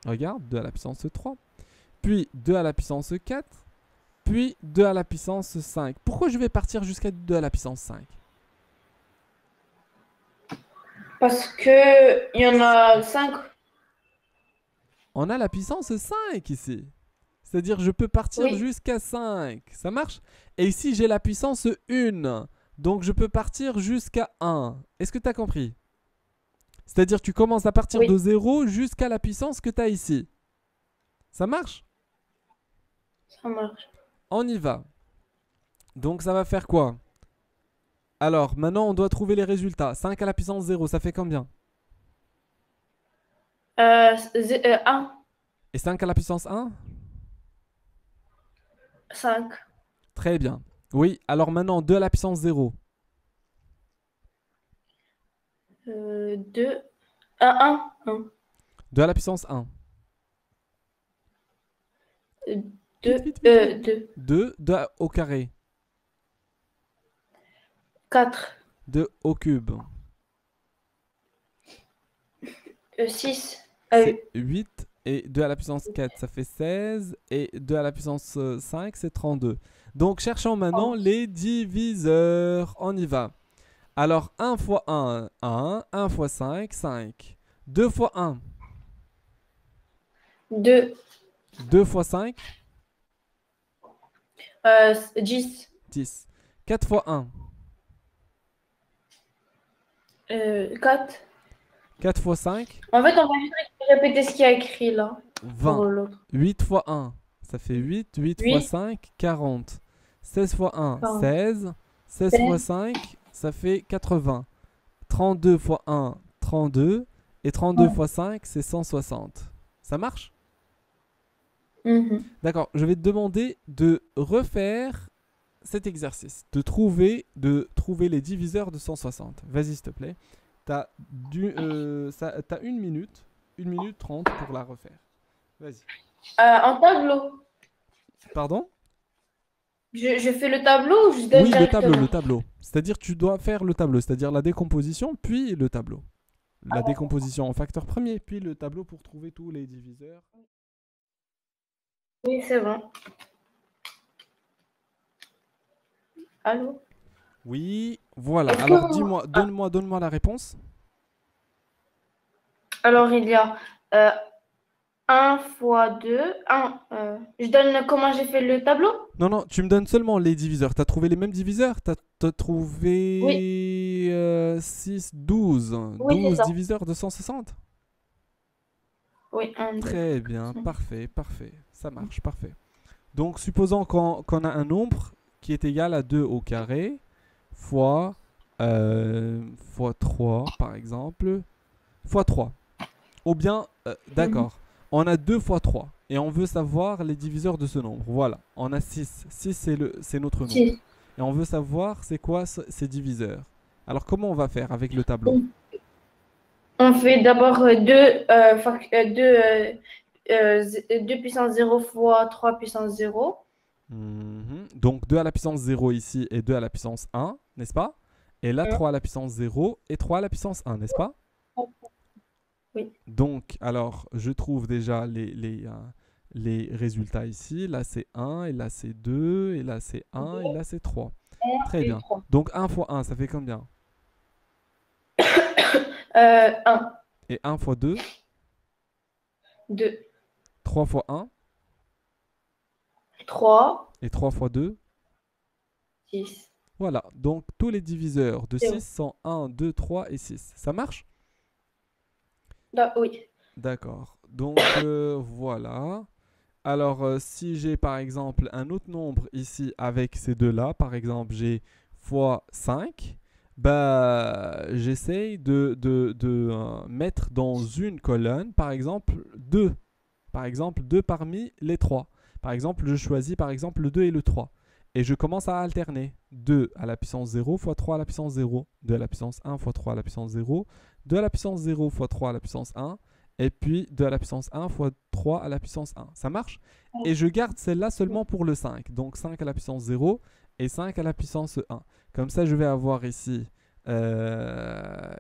Regarde, 2 à la puissance 3. Puis 2 à la puissance 4. Puis 2 à la puissance 5. Pourquoi je vais partir jusqu'à 2 à la puissance 5? Parce que il y en a 5. On a la puissance 5 ici. C'est-à-dire je peux partir Oui, jusqu'à 5. Ça marche? Et ici j'ai la puissance 1. Donc je peux partir jusqu'à 1. Est-ce que tu as compris? C'est-à-dire tu commences à partir de oui, 0 jusqu'à la puissance que tu as ici. Ça marche? ça marche. On y va. Donc ça va faire quoi? Alors maintenant on doit trouver les résultats. 5 à la puissance 0, ça fait combien? 1, Et 5 à la puissance 1? 5, Très bien. Oui, alors maintenant 2 à la puissance 0. 2, 1, 1, 2 à la puissance 1. 2, Vite, vite, vite, vite. 2, 2, 2 au carré. 4, 2 au cube. 6, C'est 8. Et 2 à la puissance 4, ça fait 16. Et 2 à la puissance 5, c'est 32. Donc cherchons maintenant les diviseurs. On y va. Alors 1 fois 1, 1. 1 fois 5, 5. 2 fois 1, 2, 2 fois 5, 10, 10. 4 fois 1, 4. 4 fois 5, En fait, on va juste répéter ce qu'il y a écrit là 20. pour l'autre. 8 fois 1, ça fait 8. 8 fois 8, 5, 40. 16 fois 1, 40, 16. 16 fois 16, 5, ça fait 80. 32 fois 1, 32. Et 32 fois 5, c'est 160. Ça marche? mhm. D'accord, je vais te demander de refaire cet exercice, de trouver les diviseurs de 160. Vas-y, s'il te plaît. T'as 1 minute 30 pour la refaire. Vas-y. En tableau. Pardon? Je fais le tableau ou je donne Oui, le tableau, directement? le tableau. C'est-à-dire tu dois faire le tableau, c'est-à-dire la décomposition, puis le tableau. La décomposition en facteur premier, puis le tableau pour trouver tous les diviseurs. Oui, c'est bon. Allô? Oui, voilà. Est-ce Alors que... dis-moi, Ah, donne-moi la réponse. alors, il y a 1 fois 2. Je donne comment j'ai fait le tableau? Non, non, tu me donnes seulement les diviseurs. T'as trouvé les mêmes diviseurs? T'as Oui, trouvé 6, 12. oui, c'est 12 ça. diviseurs de 160. Oui, 1, 2. Très bien, parfait, parfait. Ça marche, parfait. Donc, supposons qu'on a un nombre qui est égal à 2 au carré fois, fois 3, par exemple, fois 3. Ou bien, d'accord, on a 2 fois 3 et on veut savoir les diviseurs de ce nombre. Voilà, on a 6. 6, c'est notre nombre. 6. Et on veut savoir c'est quoi ces diviseurs. Alors, comment on va faire avec le tableau? On fait d'abord 2 puissance 0 fois 3 puissance 0. Donc 2 à la puissance 0 ici et 2 à la puissance 1, n'est-ce pas? Et là, 3 à la puissance 0 et 3 à la puissance 1, n'est-ce pas? Oui. Donc, alors, je trouve déjà les résultats ici. Là, c'est 1, et là, c'est 2, et là, c'est 1, et là, c'est 3. 1 Très et bien. 3. Donc, 1 fois 1, ça fait combien? 1, Et 1 fois 2, 2, 3 fois 1, 3, et 3 fois 2. 6. Voilà. Donc, tous les diviseurs de C'est 6 bon. sont 1, 2, 3 et 6. Ça marche? Là, oui. D'accord. Donc, voilà. Alors, si j'ai par exemple un autre nombre ici avec ces deux-là, par exemple j'ai fois 5, bah, j'essaye de mettre dans une colonne, par exemple, 2. Par exemple, 2 parmi les 3. Par exemple, je choisis par exemple le 2 et le 3. Et je commence à alterner. 2 à la puissance 0 fois 3 à la puissance 0. 2 à la puissance 1 fois 3 à la puissance 0. 2 à la puissance 0 fois 3 à la puissance 1. Et puis 2 à la puissance 1 fois 3 à la puissance 1. Ça marche? Et je garde celle-là seulement pour le 5. Donc 5 à la puissance 0 et 5 à la puissance 1. Comme ça, je vais avoir ici,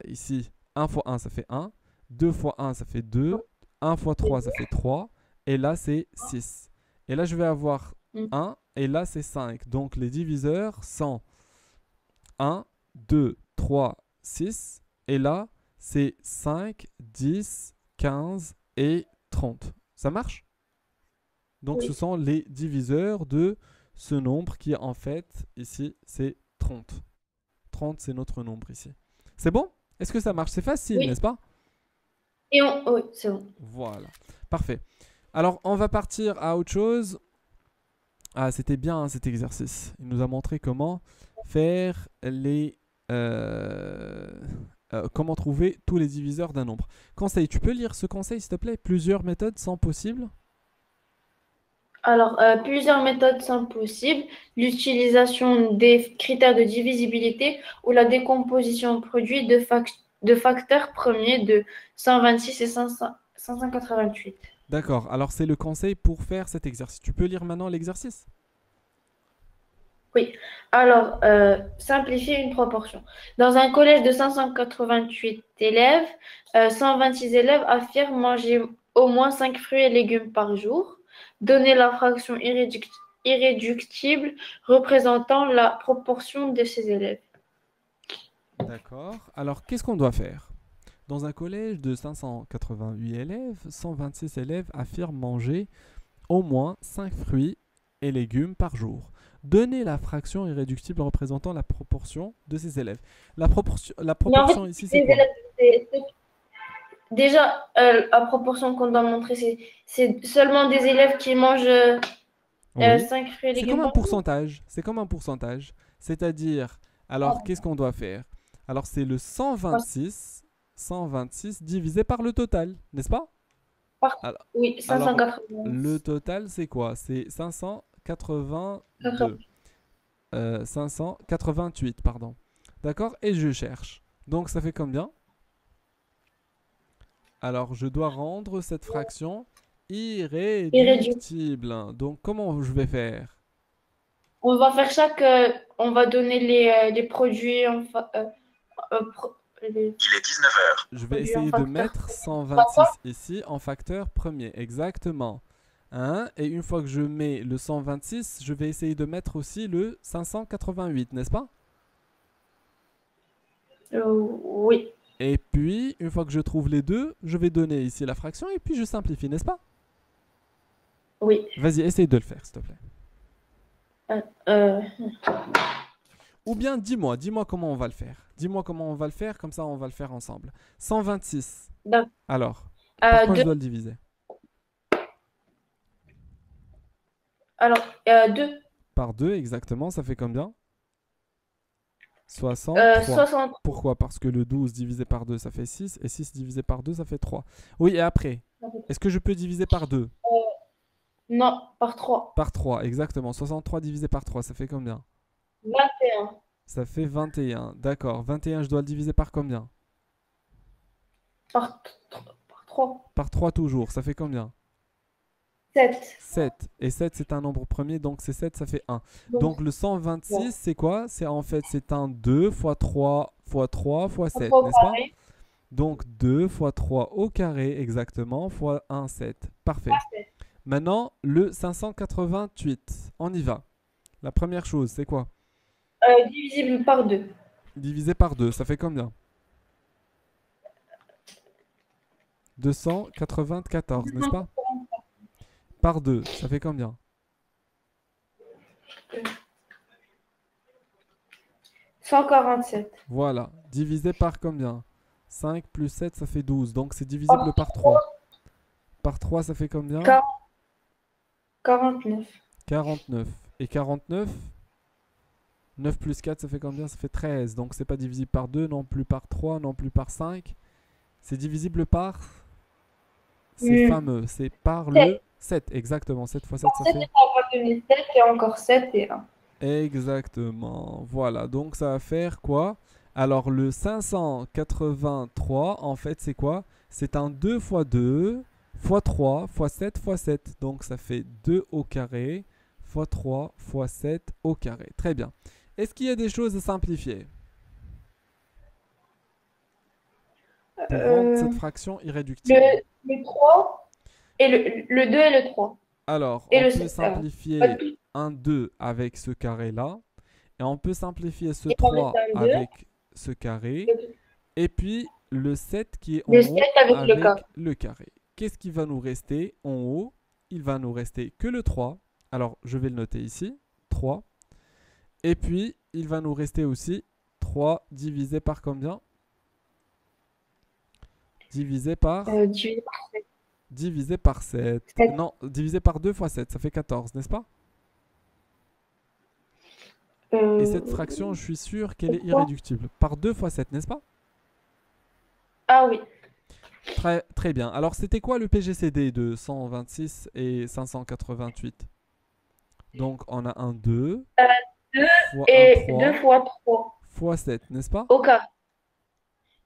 ici 1 fois 1, ça fait 1. 2 fois 1, ça fait 2. 1 fois 3, ça fait 3. Et là, c'est 6. Et là, je vais avoir 1. Et là, c'est 5. Donc les diviseurs sont 1, 2, 3, 6. Et là, c'est 5, 10, 15 et 30. Ça marche? Donc ce Oui. sont les diviseurs de ce nombre qui en fait, ici, c'est 30. 30, c'est notre nombre ici. C'est bon? Est-ce que ça marche? C'est facile, Oui. n'est-ce pas? Oui, c'est bon. Voilà. Parfait. Alors, on va partir à autre chose. Ah, c'était bien hein, cet exercice. Il nous a montré comment faire comment trouver tous les diviseurs d'un nombre. Conseil, tu peux lire ce conseil, s'il te plaît? Plusieurs méthodes sont possibles. Alors, plusieurs méthodes sont possibles. L'utilisation des critères de divisibilité ou la décomposition produit de facteurs premiers de 126 et 588. D'accord. Alors, c'est le conseil pour faire cet exercice. Tu peux lire maintenant l'exercice? Oui. Alors, simplifier une proportion. Dans un collège de 588 élèves, 126 élèves affirment manger au moins 5 fruits et légumes par jour. Donner la fraction irréductible représentant la proportion de ces élèves. D'accord. Alors, qu'est-ce qu'on doit faire? Dans un collège de 588 élèves, 126 élèves affirment manger au moins 5 fruits et légumes par jour. Donnez la fraction irréductible représentant la proportion de ces élèves. La Mais en fait, proportion ici, c'est les quoi? élèves, déjà, la proportion qu'on doit montrer, c'est seulement des élèves qui mangent Oui. 5 fruits et C'est légumes comme un par jour. pourcentage. C'est comme un pourcentage. C'est-à-dire, alors, qu'est-ce qu'on doit faire? Alors, c'est le 126 divisé par le total, n'est-ce pas? Alors, Oui, alors, 580. le total, c'est quoi? C'est 582. 588, pardon. D'accord? Et je cherche. Donc, ça fait combien? Alors, je dois rendre cette fraction Irréductible. irréductible. Donc, comment je vais faire? On va faire chaque. On va donner les produits les Il est 19 heures. Je vais produits en essayer de facteur. mettre 126 ici en facteur premier. Exactement. Hein? Et une fois que je mets le 126, je vais essayer de mettre aussi le 588, n'est-ce pas? Oui. Et puis, une fois que je trouve les deux, je vais donner ici la fraction et puis je simplifie, n'est-ce pas? Oui. Vas-y, essaye de le faire, s'il te plaît. Euh, Ou bien dis-moi comment on va le faire. Dis-moi comment on va le faire, comme ça on va le faire ensemble. 126. d'accord. Alors, par quoi je Deux. dois le diviser? Alors, 2. Par 2, exactement, ça fait combien? 63. 60. Pourquoi? Parce que le 12 divisé par 2, ça fait 6, et 6 divisé par 2, ça fait 3. Oui, et après, est-ce que je peux diviser par 2? Non, par 3. Par 3, exactement. 63 divisé par 3, ça fait combien? 21. Ça fait 21. D'accord. 21, je dois le diviser par combien? Par 3. Par 3 toujours, ça fait combien? 7. 7. Et 7, c'est un nombre premier, donc c'est 7, ça fait 1. Donc, Donc le 126, c'est quoi? C'est en fait, c'est un 2 fois 3 fois 3 fois 7, 3 au n'est-ce pas? carré. Donc 2 fois 3 au carré, exactement, fois 1, 7. Parfait. Parfait. Maintenant, le 588. On y va. La première chose, c'est quoi? Divisible par 2. Divisé par 2, ça fait combien? 294, n'est-ce pas? Par 2, ça fait combien? 147. Voilà. Divisé par combien? 5 plus 7, ça fait 12. Donc c'est divisible par 3. Par 3, ça fait combien? 49. 49. Et 49, 9 plus 4, ça fait combien? Ça fait 13. Donc c'est pas divisible par 2, non plus par 3, non plus par 5. C'est divisible par... C'est fameux. C'est par le 7. Exactement. 7 fois 7, ça 7, fait... on va donner 7 et encore 7 et 1. Exactement. Voilà. Donc ça va faire quoi? Alors le 583, en fait, c'est quoi? C'est un 2 fois 2 fois 3 fois 7 fois 7. Donc ça fait 2 au carré fois 3 fois 7 au carré. Très bien. Est-ce qu'il y a des choses à simplifier pour rendre cette fraction irréductible? Le 3 et le 2 et le 3. Alors, Et on le peut 7. simplifier un 2 avec ce carré-là. Et on peut simplifier ce Et on met 3 un 2. avec ce carré. Et puis le 7 qui est en Le haut 7 avec le avec carré. le carré. Qu'est-ce qui va nous rester en haut? Il va nous rester que le 3. Alors, je vais le noter ici. 3. Et puis, il va nous rester aussi 3 divisé par combien? Divisé par... Divisé par 7. Divisé par 7. 7. Non, divisé par 2 fois 7, ça fait 14, n'est-ce pas? Et cette fraction, je suis sûr qu'elle est irréductible. Par 2 fois 7, n'est-ce pas? Ah oui. Très, très bien. Alors, c'était quoi le PGCD de 126 et 588? Donc, on a un 2 2 fois et 1 2 3 fois 3 fois 7, n'est-ce pas? au carré.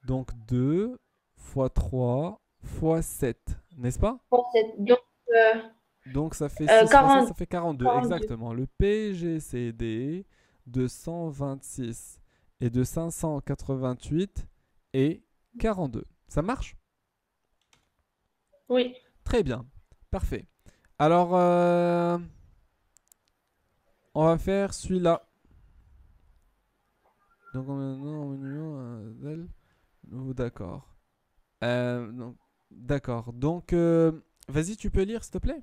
Donc, 2 fois 3 fois 7, n'est-ce pas? Fois 7. Donc, ça fait 6 fois 7, 40. ça fait 42. 42. Exactement. Le PGCD de 126 et de 588 est 42. Ça marche? Oui. Très bien. Parfait. Alors, on va faire celui-là. Donc, d'accord. D'accord. Donc, vas-y, tu peux lire, s'il te plaît?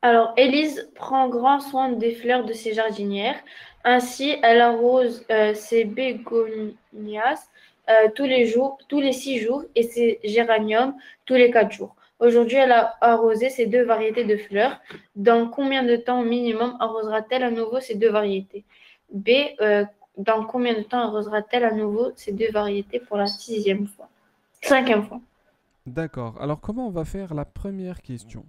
Alors, Élise prend grand soin des fleurs de ses jardinières. Ainsi, elle arrose ses bégonias tous les jours, tous les 6 jours et ses géraniums tous les 4 jours. Aujourd'hui, elle a arrosé ces 2 variétés de fleurs. Dans combien de temps minimum arrosera-t-elle à nouveau ces 2 variétés? B. Dans combien de temps arrosera-t-elle à nouveau ces 2 variétés pour la 5e fois? D'accord. Alors, comment on va faire la première question?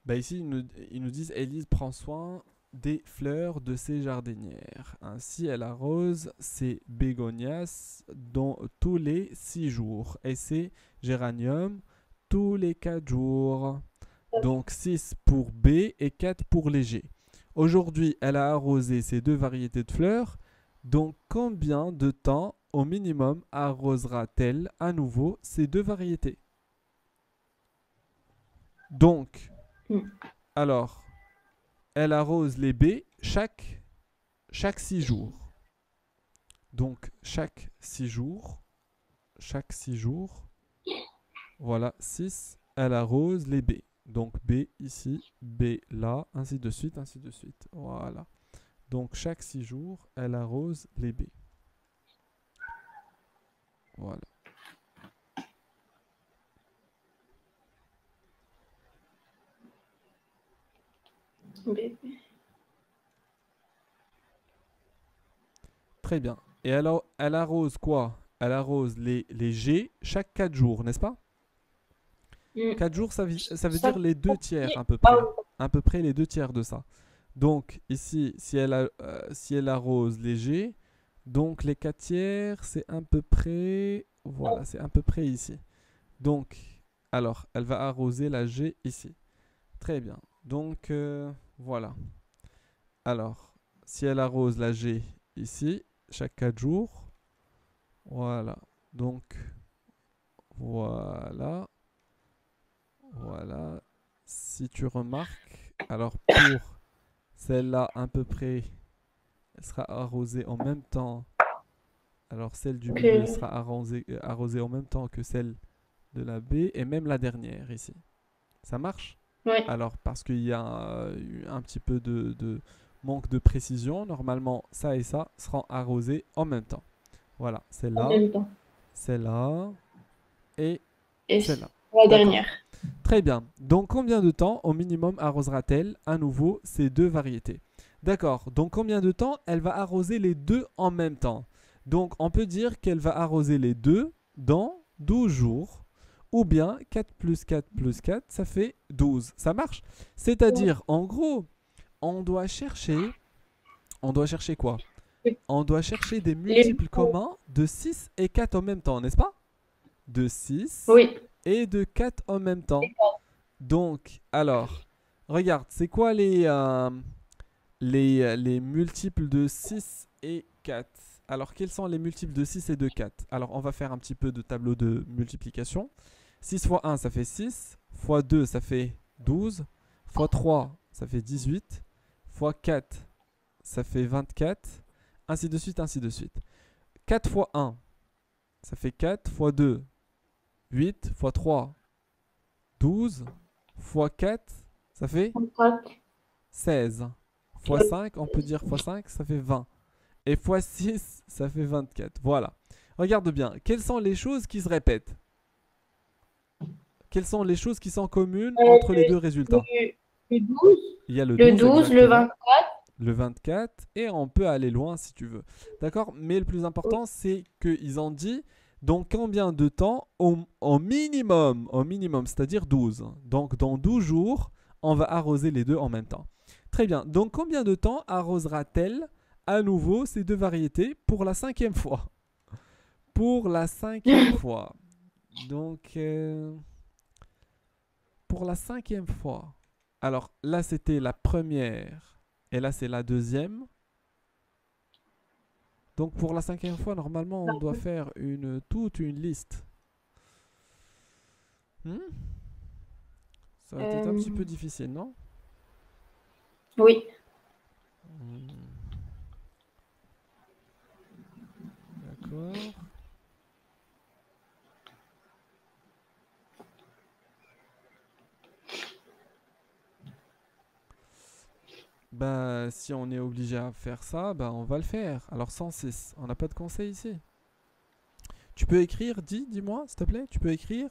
Bah ici, ils nous disent Élise prend soin des fleurs de ses jardinières. Ainsi, elle arrose ses bégonias dans tous les 6 jours et ses géraniums tous les 4 jours. Donc 6 pour B et 4 pour les G. Aujourd'hui, elle a arrosé ces deux variétés de fleurs. Donc combien de temps au minimum arrosera-t-elle à nouveau ces deux variétés? Donc, Mm. alors, elle arrose les baies chaque 6 jours. Donc, chaque 6 jours, voilà, 6, elle arrose les baies. Donc, B ici, B là, ainsi de suite, ainsi de suite. Voilà. Donc, chaque 6 jours, elle arrose les baies. Voilà. B. Très bien. Et alors, elle arrose quoi? Elle arrose les G chaque 4 jours, n'est-ce pas? Mm. 4 jours, ça veut dire Chaque les 2 tiers à peu Ah près. À peu près les 2 tiers de ça. Donc ici, si elle arrose les G, donc les 4 tiers, c'est à peu près... Voilà, c'est à peu près ici. Donc, alors, elle va arroser la G ici. Très bien. Donc, voilà. Alors, si elle arrose la G ici, chaque 4 jours, voilà. Donc, voilà. Voilà. Si tu remarques, alors pour celle-là, à peu près, elle sera arrosée en même temps. Alors celle du milieu que... sera arrosée en même temps que celle de la baie et même la dernière ici. Ça marche? Ouais, Alors parce qu'il y a eu un petit peu de manque de précision, normalement ça et ça seront arrosés en même temps. Voilà, en celle-là, même temps. celle-là et Et celle-là. la D'accord. dernière. Très bien. Donc combien de temps au minimum arrosera-t-elle à nouveau ces deux variétés? D'accord. Donc combien de temps elle va arroser les deux en même temps? Donc on peut dire qu'elle va arroser les deux dans 12 jours. Ou bien 4 plus 4 plus 4, ça fait 12. Ça marche? C'est-à-dire, en gros, on doit chercher... On doit chercher quoi? On doit chercher des Les... multiples communs de 6 et 4 en même temps, n'est-ce pas? De 6 Oui. et de 4 en même temps. Donc, alors, regarde, c'est quoi les multiples de 6 et 4? Alors, quels sont les multiples de 6 et de 4? Alors, on va faire un petit peu de tableau de multiplication. 6 fois 1, ça fait 6. Fois 2, ça fait 12. Fois 3, ça fait 18. Fois 4, ça fait 24. Ainsi de suite, ainsi de suite. 4 fois 1, ça fait 4. Fois 2, 8. Fois 3, 12. Fois 4, ça fait 16. Fois 5, on peut dire fois 5, ça fait 20. Et fois 6, ça fait 24. Voilà. Regarde bien. Quelles sont les choses qui se répètent? Quelles sont les choses qui sont communes entre les deux résultats? Le, le 12, Il y a le le 12 12, le exactement, 24. le 24, et on peut aller loin si tu veux. D'accord? Mais le plus important, c'est qu'ils ont dit dans combien de temps au minimum, c'est-à-dire 12. Donc dans 12 jours, on va arroser les deux en même temps. Très bien. Donc combien de temps arrosera-t-elle à nouveau ces deux variétés pour la 5e fois? Pour la 5e fois. Donc pour la 5e fois. Alors là, c'était la première. Et là, c'est la deuxième. Donc pour la 5e fois, normalement, on doit faire toute une liste. Hmm, ça va être un petit peu difficile, non? Oui. Hmm, d'accord. Bah, si on est obligé à faire ça, bah, on va le faire. Alors 106, on n'a pas de conseil ici. Tu peux écrire, dis-moi, s'il te plaît, tu peux écrire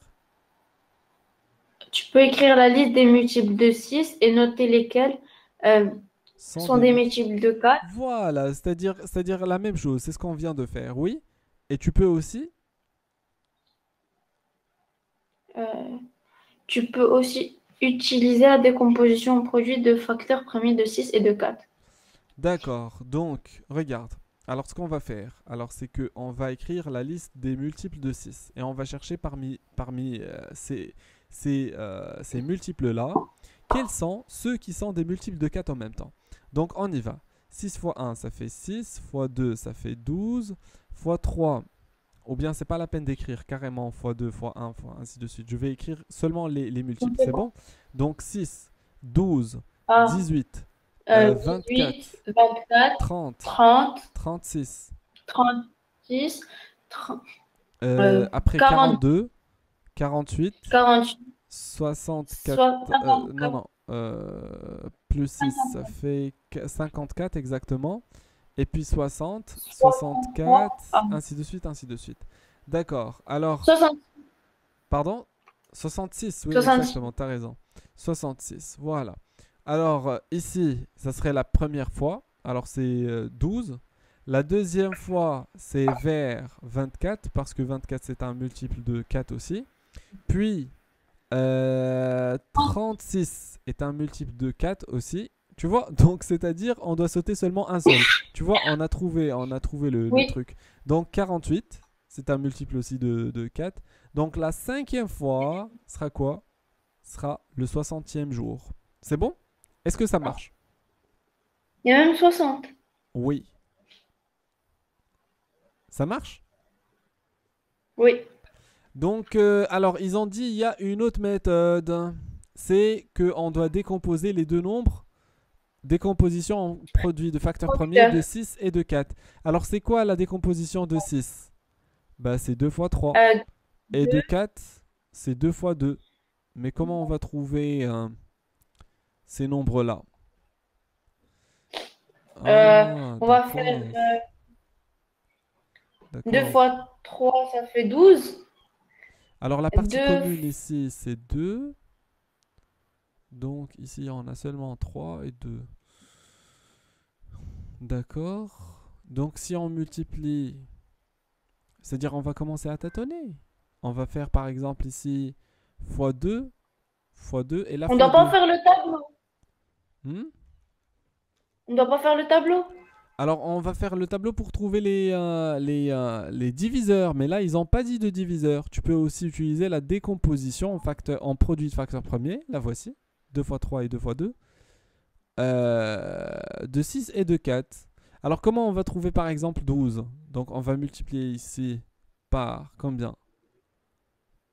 Tu peux écrire la liste des multiples de 6 et noter lesquels euh, sans sont des des multiples. multiples de 4. Voilà, c'est-à-dire la même chose, c'est ce qu'on vient de faire, oui. Et tu peux aussi, Euh, tu peux aussi utiliser la décomposition en produit de facteurs premiers de 6 et de 4. D'accord. Donc, regarde. Alors, ce qu'on va faire, alors c'est que on va écrire la liste des multiples de 6 et on va chercher parmi ces multiples-là, quels sont ceux qui sont des multiples de 4 en même temps. Donc, on y va. 6 fois un, ça fait 6, fois 2, ça fait 12, fois 3, ou bien c'est pas la peine d'écrire carrément fois 2, fois un, fois ainsi de suite. Je vais écrire seulement les multiples, c'est bon? Donc 6, 12, Ah, 18, 18, 24, 24, 30, 30, 36. 36, 30, Après 40, 42, 48, 48, 64. Non, 54, non. Plus 6, ça fait 54 exactement. Et puis 60, 63, 64, ainsi de suite, ainsi de suite. D'accord. Alors, 60, pardon? 66, oui, 66. exactement, tu as raison. 66, voilà. Alors, ici, ça serait la première fois. Alors, c'est 12. La deuxième fois, c'est vers 24, parce que 24, c'est un multiple de 4 aussi. Puis, 36 est un multiple de 4 aussi. Tu vois, donc c'est-à-dire on doit sauter seulement un seul. Tu vois, on a trouvé le Oui. truc. Donc 48, c'est un multiple aussi de 4. Donc la cinquième fois sera quoi? Sera le 60e jour. C'est bon? Est-ce que ça marche? Il y a même 60. Oui. Ça marche? Oui. Donc, alors, ils ont dit il y a une autre méthode. C'est qu'on doit décomposer les deux nombres. Décomposition en produit de facteurs premiers de 6 et de 4. Alors, c'est quoi la décomposition de 6? Bah, c'est 2 fois 3. Euh, Et de 2, 4, c'est 2 fois 2. Mais comment on va trouver ces nombres-là? Ah, on va faire d'accord. 2 D'accord. fois 3, ça fait 12. Alors, la partie 2, commune ici, c'est 2. Donc, ici, on a seulement 3 et 2. D'accord. Donc, si on multiplie, c'est-à-dire on va commencer à tâtonner. On va faire par exemple ici fois 2 et là on ne doit fois pas 2. faire le tableau. Hmm. On ne doit pas faire le tableau. Alors on va faire le tableau pour trouver les diviseurs, mais là ils n'ont pas dit de diviseur. Tu peux aussi utiliser la décomposition en produit de facteurs premiers, la voici, 2 fois 3 et 2 fois 2, de 6 et de 4. Alors comment on va trouver par exemple 12? Donc on va multiplier ici par combien?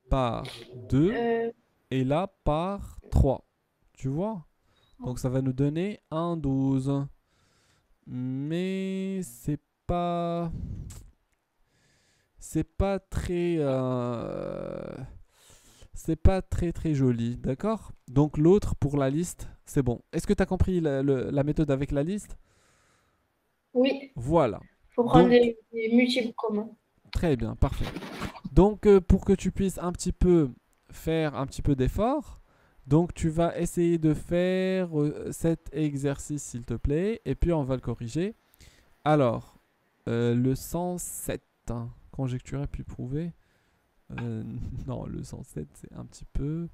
Par 2 Euh, et là par 3. Tu vois? Donc ça va nous donner un 12. Mais c'est pas très joli, d'accord? Donc l'autre pour la liste, c'est bon. Est-ce que tu as compris la méthode avec la liste? oui, Voilà. il faut prendre Donc des multiples communs. très bien, parfait. Donc pour que tu puisses un petit peu faire un petit peu d'effort, donc tu vas essayer de faire cet exercice s'il te plaît, et puis on va le corriger. Alors, le 107, hein, conjecturer puis prouver. Euh, non, le 107, c'est un petit peu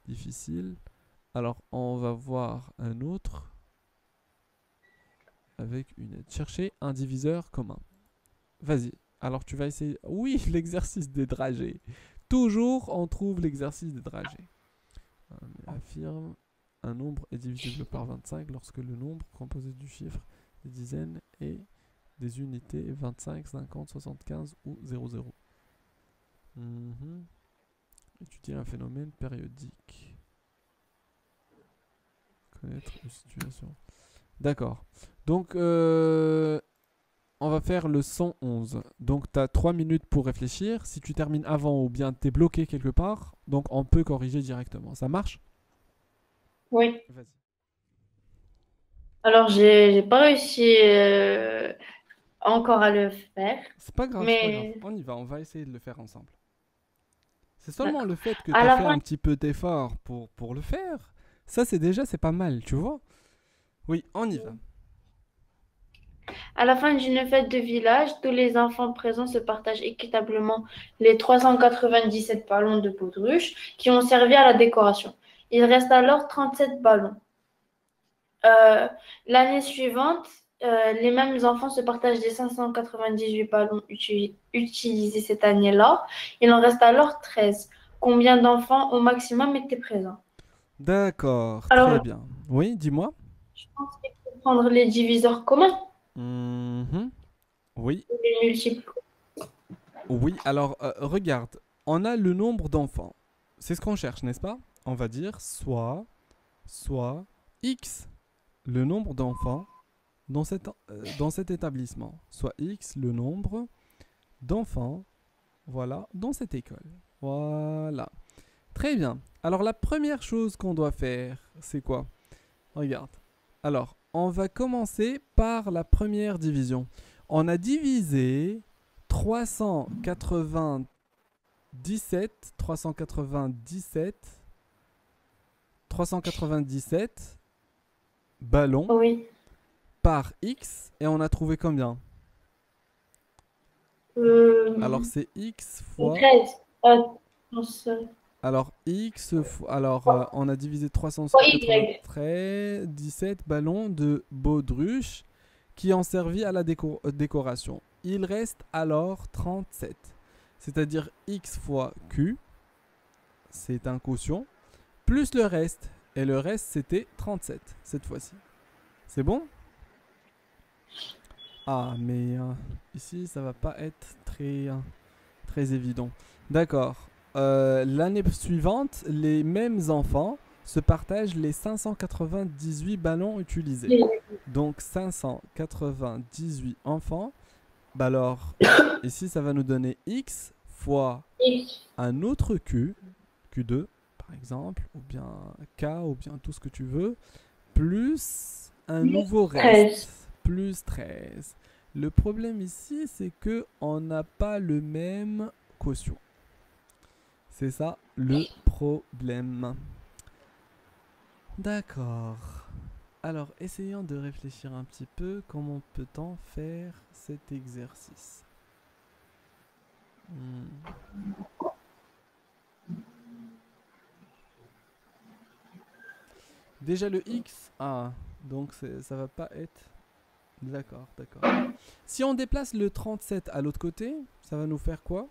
difficile. Alors, on va voir un autre avec une aide. Chercher un diviseur commun. Vas-y. Alors, tu vas essayer. Oui, l'exercice des dragées. Toujours, on trouve l'exercice des dragées. Affirme un nombre est divisible par 25 lorsque le nombre composé du chiffre des dizaines est des unités 25, 50, 75 ou 00. Étudier un phénomène périodique. Connaître une situation. D'accord. Donc, on va faire le 111. Donc, tu as 3 minutes pour réfléchir. Si tu termines avant ou bien tu es bloqué quelque part, donc on peut corriger directement. Ça marche? Oui. Vas-y. Alors, j'ai pas réussi encore à le faire, C'est pas grave, c'est pas grave. mais On y va, on va essayer de le faire ensemble. C'est seulement d'accord. le fait que tu À as la fait fin, un petit peu d'effort pour le faire. Ça, c'est pas mal, tu vois? Oui, on y va. à la fin d'une fête de village, tous les enfants présents se partagent équitablement les 397 ballons de baudruche qui ont servi à la décoration. Il reste alors 37 ballons. Euh, L'année suivante, les mêmes enfants se partagent les 598 ballons utilisés cette année-là. Il en reste alors 13. Combien d'enfants au maximum étaient présents? D'accord, très Alors, bien. Oui, dis-moi. je pense qu'il faut prendre les diviseurs communs, Mhm. Oui, les multiples. oui. Alors, regarde, on a le nombre d'enfants. C'est ce qu'on cherche, n'est-ce pas? On va dire soit x, le nombre d'enfants dans cet établissement. Soit x, le nombre d'enfants, voilà, dans cette école. Voilà. Très bien. Alors, la première chose qu'on doit faire, c'est quoi? Regarde. Alors, on va commencer par la première division. On a divisé 397, 397, 397 ballons Oui. par x et on a trouvé combien? Alors, c'est x fois. 13. Non, Alors, on a divisé fois Y. 17 ballons de baudruche qui ont servi à la décoration. Il reste alors 37. C'est-à-dire x fois q, c'est un quotient, plus le reste. Et le reste, c'était 37 cette fois-ci. C'est bon? Ah, mais ici, ça va pas être très évident. D'accord. L'année suivante, les mêmes enfants se partagent les 598 ballons utilisés. Donc 598 enfants. Bah alors, ici, ça va nous donner x fois X. un autre q, q2 par exemple, ou bien k, ou bien tout ce que tu veux, plus un nouveau reste, 13. plus 13. Le problème ici, c'est que on n'a pas le même quotient. C'est ça le problème. D'accord. Alors, essayons de réfléchir un petit peu. Comment peut-on faire cet exercice? Déjà le x, ah, donc ça va pas être... D'accord, d'accord. Si on déplace le 37 à l'autre côté, ça va nous faire quoi?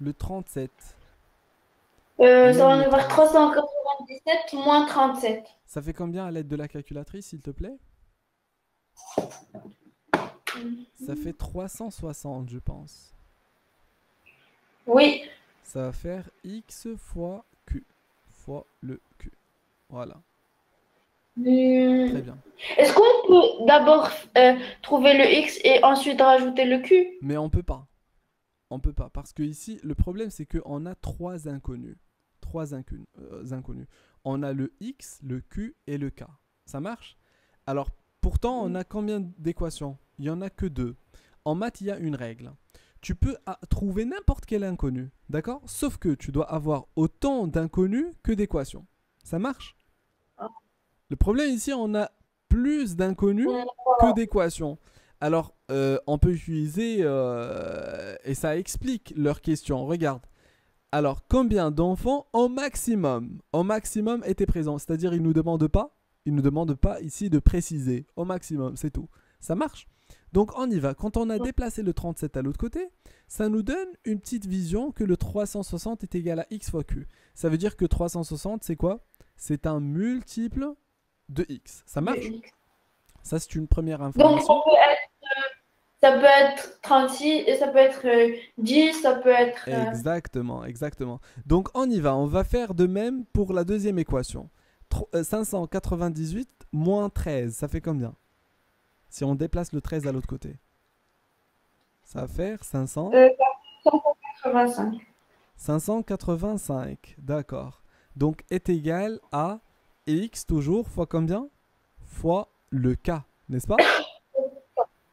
Le 37. Ça Même va le nous faire 37. 397 moins 37. Ça fait combien à l'aide de la calculatrice, s'il te plaît? Ça fait 360, je pense. Oui. Ça va faire x fois q, fois le q. Voilà, très bien. Est-ce qu'on peut d'abord trouver le X et ensuite rajouter le Q? Mais on peut pas. On peut pas. Parce que ici, le problème, c'est qu'on a trois inconnus. Inconnus. On a le x, le q et le k. Ça marche? Alors, pourtant, on a combien d'équations? Il n'y en a que deux. En maths, il y a une règle. Tu peux trouver n'importe quel inconnu, d'accord? Sauf que tu dois avoir autant d'inconnus que d'équations. Ça marche? Le problème ici, on a plus d'inconnus que d'équations. Alors, on peut utiliser, et ça explique leur question. Regarde. Alors, combien d'enfants au maximum étaient présents? C'est-à-dire, ils nous demandent pas ici de préciser. Au maximum, c'est tout. Ça marche? Donc, on y va. Quand on a déplacé le 37 à l'autre côté, ça nous donne une petite vision que le 360 est égal à x fois q. Ça veut dire que 360, c'est quoi? C'est un multiple de x. Ça marche? Ça, c'est une première Donc, information. ça peut être 36, et ça peut être 10, ça peut être... Exactement, exactement. Donc, on y va. On va faire de même pour la deuxième équation. 598 moins 13, ça fait combien? Si on déplace le 13 à l'autre côté. Ça va faire 585. 585. D'accord. Donc, est égal à x toujours fois combien? Fois le k, n'est-ce pas?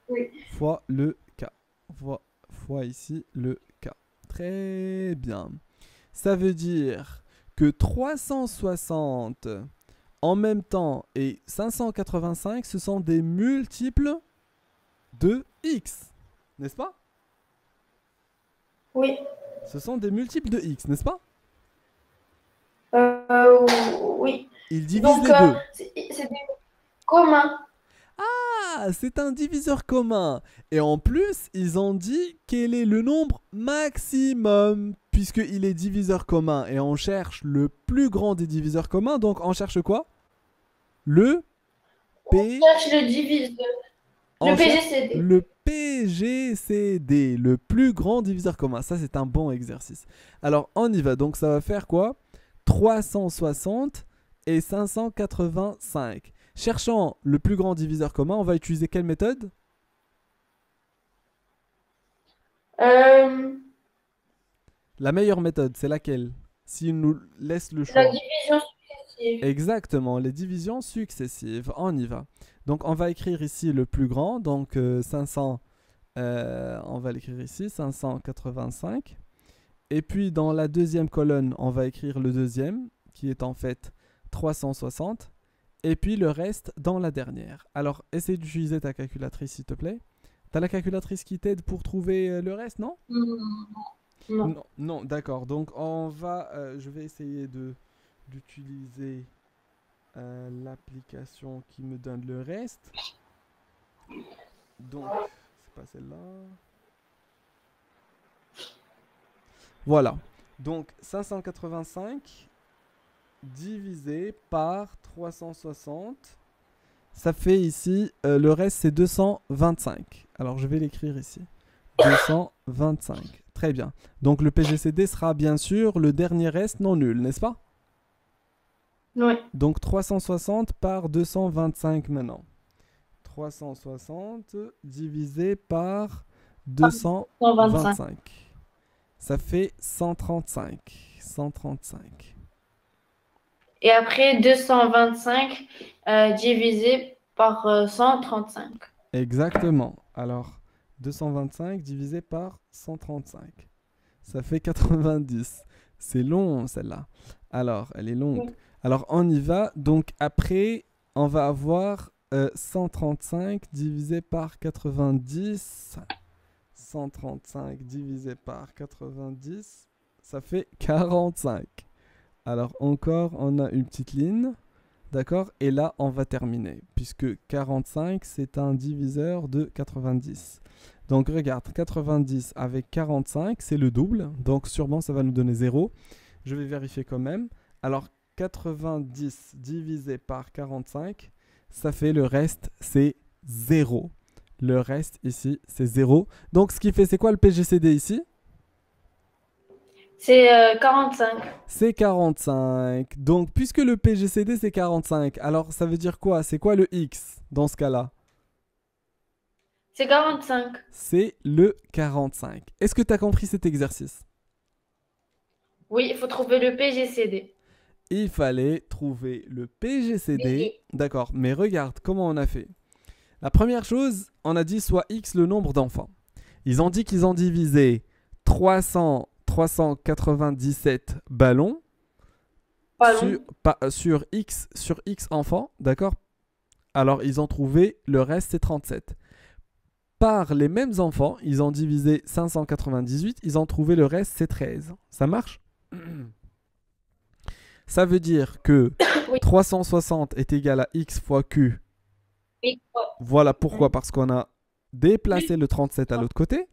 Oui. Fois le k. Fois ici le k. Très bien. Ça veut dire que 360 en même temps et 585, ce sont des multiples de x, n'est-ce pas? Oui. Ce sont des multiples de x, n'est-ce pas? Oui. Ils divisent Donc, les deux. c'est des communs. Voilà, c'est un diviseur commun. Et en plus, ils ont dit quel est le nombre maximum, puisqu'il est diviseur commun. Et on cherche le plus grand des diviseurs communs. Donc, on cherche quoi? Le P... Cherche le diviseur. On Le cherche PGCD. le PGCD, le plus grand diviseur commun. Ça, c'est un bon exercice. Alors, on y va. Donc, ça va faire quoi? 360 et 585. Cherchant le plus grand diviseur commun, on va utiliser quelle méthode? Euh, La meilleure méthode, c'est laquelle? S'il nous laisse le la choix. division successive. Exactement, les divisions successives. On y va. Donc, on va écrire ici le plus grand. Donc, 500, on va l'écrire ici, 585. Et puis, dans la deuxième colonne, on va écrire le deuxième, qui est en fait 360. Et puis, le reste dans la dernière. Alors, essaie d'utiliser ta calculatrice, s'il te plaît. T'as la calculatrice qui t'aide pour trouver le reste, non? Non. Non, non, d'accord. Donc, je vais essayer d'utiliser l'application qui me donne le reste. Donc, c'est pas celle-là. Voilà. Donc, 585 divisé par 360. Ça fait ici, le reste c'est 225. Alors, je vais l'écrire ici. 225. Très bien. Donc, le PGCD sera bien sûr le dernier reste non nul, n'est-ce pas? Oui. Donc 360 par 225 maintenant. 360 divisé par 125. 225. Ça fait 135. 135. Et après, 225 divisé par 135. Exactement. Alors, 225 divisé par 135. Ça fait 90. C'est long, celle-là. Alors, elle est longue. Oui. Alors, on y va. Donc, après, on va avoir 135 divisé par 90. 135 divisé par 90. Ça fait 45. Alors, encore, on a une petite ligne. D'accord? Et là, on va terminer. Puisque 45, c'est un diviseur de 90. Donc, regarde, 90 avec 45, c'est le double. Donc, sûrement, ça va nous donner 0. Je vais vérifier quand même. Alors, 90 divisé par 45, ça fait le reste, c'est 0. Le reste ici, c'est 0. Donc, ce qui fait, c'est quoi le PGCD ici? C'est 45. C'est 45. Donc, puisque le PGCD, c'est 45, alors ça veut dire quoi? C'est quoi le X dans ce cas-là? C'est 45. C'est le 45. Est-ce que tu as compris cet exercice? Oui, il faut trouver le PGCD. Il fallait trouver le PGCD. D'accord, mais regarde comment on a fait. La première chose, on a dit soit X le nombre d'enfants. Ils ont dit qu'ils ont divisé 397 ballons sur X enfants, d'accord? Alors, ils ont trouvé le reste, c'est 37. Par les mêmes enfants, ils ont divisé 598, ils ont trouvé le reste, c'est 13. Ça marche? Ça veut dire que Oui. 360 est égal à X fois Q. Oui. Voilà pourquoi, parce qu'on a déplacé le 37 à l'autre côté.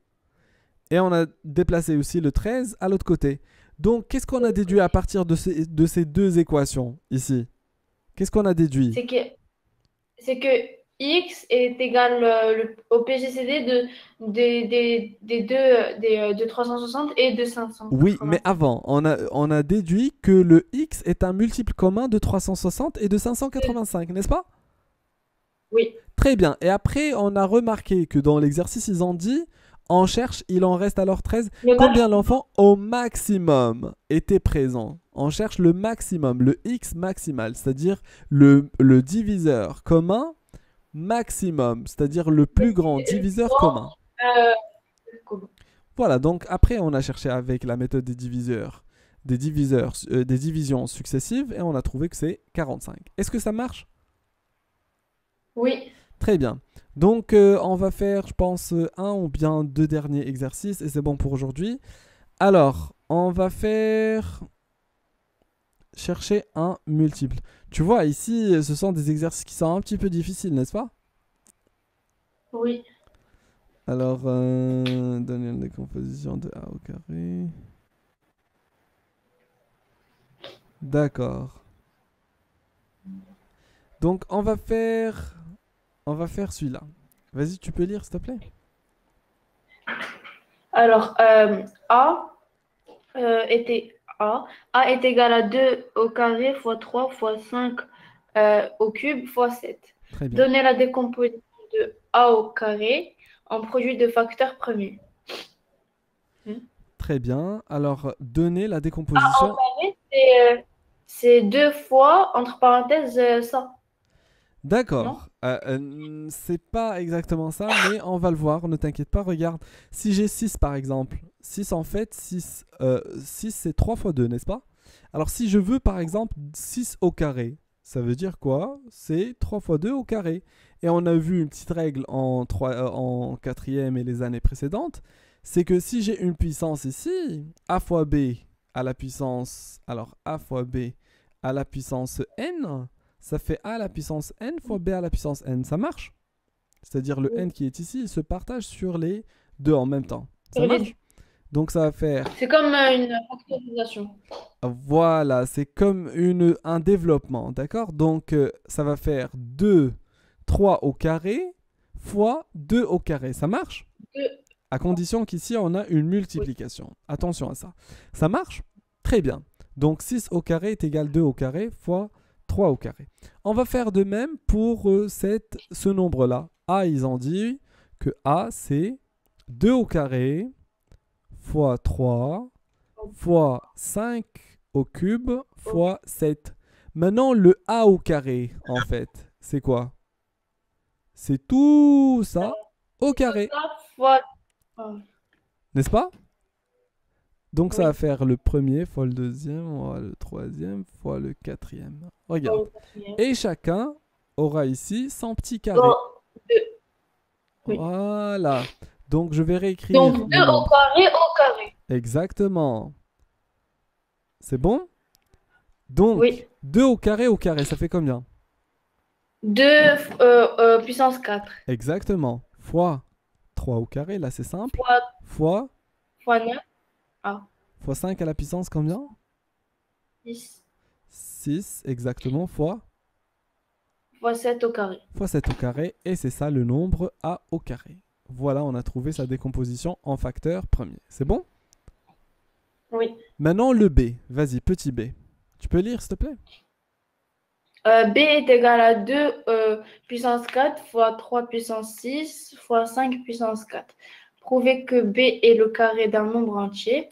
Et on a déplacé aussi le 13 à l'autre côté. Donc, qu'est-ce qu'on a déduit à partir de ces deux équations ici? Qu'est-ce qu'on a déduit? C'est que X est égal au PGCD de 360 et de 500. Oui, mais avant, on a déduit que le X est un multiple commun de 360 et de 585, n'est-ce pas? Oui. Très bien. Et après, on a remarqué que dans l'exercice, ils ont dit, on cherche, il en reste alors 13. Combien l'enfant au maximum était présent? On cherche le maximum, le X maximal, c'est-à-dire le diviseur commun maximum, c'est-à-dire le plus grand diviseur commun. Voilà, donc après, on a cherché avec la méthode des divisions successives et on a trouvé que c'est 45. Est-ce que ça marche? Oui. Très bien. Donc, on va faire, je pense, un ou bien deux derniers exercices et c'est bon pour aujourd'hui. Alors, on va faire chercher un multiple. Tu vois, ici, ce sont des exercices qui sont un petit peu difficiles, n'est-ce pas? Oui. Alors, donner la décomposition de A au carré. D'accord. Donc, on va faire celui-là. Vas-y, tu peux lire, s'il te plaît? Alors, A est égal à 2 au carré fois 3 fois 5 au cube fois 7. Très bien. Donner la décomposition de A au carré en produit de facteurs premiers. Hmm. Très bien. Alors, donner la A au décomposition. carré, c'est 2 fois, entre parenthèses, ça, non? D'accord. C'est pas exactement ça, mais on va le voir, ne t'inquiète pas. Regarde, si j'ai 6 par exemple, 6 en fait, 6 c'est 3 fois 2, n'est-ce pas? Alors si je veux par exemple 6 au carré, ça veut dire quoi? C'est 3 fois 2 au carré. Et on a vu une petite règle en quatrième et les années précédentes, c'est que si j'ai une puissance ici, a fois b à la puissance, alors a fois b à la puissance n, ça fait a à la puissance n fois b à la puissance n. Ça marche? C'est-à-dire le n qui est ici, il se partage sur les deux en même temps. Ça Sur les marche? deux. Donc ça va faire, C'est comme une factorisation. voilà, c'est comme un développement, d'accord? Donc ça va faire 2, 3 au carré fois 2 au carré. Ça marche? Deux. À condition qu'ici on a une Oui. multiplication. Attention à ça. Ça marche? Très bien. Donc 6 au carré est égal à 2 au carré fois 3 au carré. On va faire de même pour ce nombre-là. A, ils ont dit que A, c'est 2 au carré fois 3 fois 5 au cube fois 7. Maintenant, le A au carré, en fait, c'est quoi? C'est tout ça au carré, Ça fois. Ah, n'est-ce pas? Donc ça va oui. faire le premier fois le deuxième, fois le troisième, fois le quatrième. Fois Regarde. le quatrième. Et chacun aura ici son petit carré. Oh, deux. Oui. Voilà. Donc je vais réécrire Donc le 2 au nombre. carré au carré. Exactement. C'est bon? Donc Oui. 2 au carré, ça fait combien? 2 puissance 4 Exactement. Fois 3 au carré, là c'est simple. fois, Fois, fois 9. Ah, fois 5 à la puissance combien? 10 6 exactement. fois 7 au carré. Fois 7 au carré. Et c'est ça le nombre A au carré. Voilà, on a trouvé sa décomposition en facteur premier. C'est bon? Oui. Maintenant le B. Vas-y, petit b. Tu peux lire s'il te plaît? B est égal à 2 puissance 4 fois 3 puissance 6 fois 5 puissance 4. Prouver que B est le carré d'un nombre entier.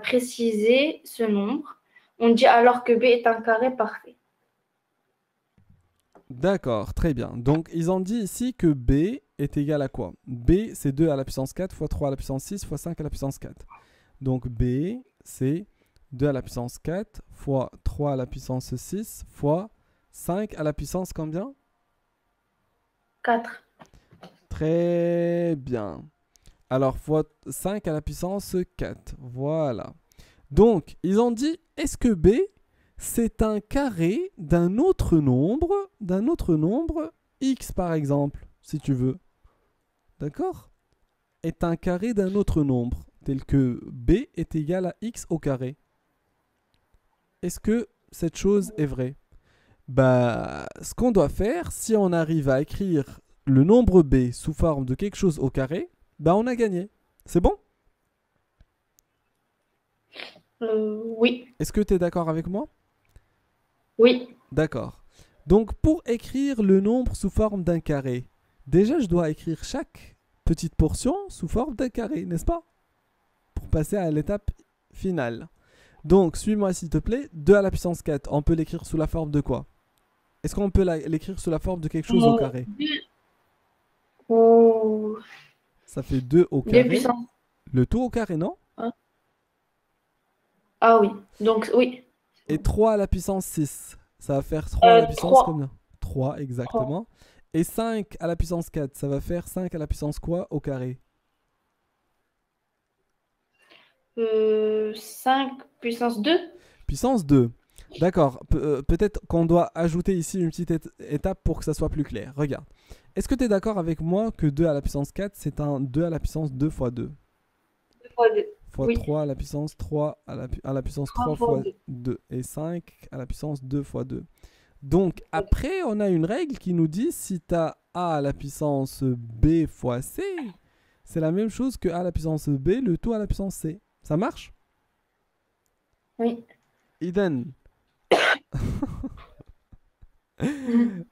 Préciser ce nombre. On dit alors que B est un carré parfait. D'accord, très bien. Donc ils ont dit ici que B est égal à quoi? B c'est 2 à la puissance 4 fois 3 à la puissance 6 fois 5 à la puissance 4. Donc B c'est 2 à la puissance 4 fois 3 à la puissance 6 fois 5 à la puissance combien? 4. Très bien. Alors fois 5 à la puissance 4. Voilà. Donc ils ont dit, est-ce que B c'est un carré d'un autre nombre x par exemple, si tu veux. D'accord? Est un carré d'un autre nombre, tel que b est égal à x au carré. Est-ce que cette chose est vraie? Bah, ce qu'on doit faire, si on arrive à écrire le nombre b sous forme de quelque chose au carré, bah on a gagné. C'est bon? Oui. Est-ce que tu es d'accord avec moi? Oui. D'accord. Donc pour écrire le nombre sous forme d'un carré, déjà je dois écrire chaque petite portion sous forme d'un carré, n'est-ce pas? Pour passer à l'étape finale. Donc suis-moi s'il te plaît, 2 à la puissance 4, on peut l'écrire sous la forme de quoi? Est-ce qu'on peut l'écrire sous la forme de quelque chose au carré? Ou Ça fait 2 au 2 carré, puissance. le tout au carré, non? Hein. Ah oui. Donc oui. Et 3 à la puissance 6, ça va faire 3 à la puissance 3. combien? 3 3. exactement. Et 5 à la puissance 4, ça va faire 5 à la puissance quoi au carré? 5 puissance 2. Puissance 2. D'accord. Peut-être qu'on doit ajouter ici une petite étape pour que ça soit plus clair. Regarde. Est-ce que tu es d'accord avec moi que 2 à la puissance 4, c'est un 2 à la puissance 2 fois 2 2 fois 2. fois Oui, 3 à la puissance 3 à la puissance 3 3 fois fois 2. 2 et 5 à la puissance 2 fois 2. Donc Oui. après, on a une règle qui nous dit si tu as a à la puissance b fois c, c'est la même chose que a à la puissance b, le tout à la puissance c. Ça marche? Oui. Iden. Mhm.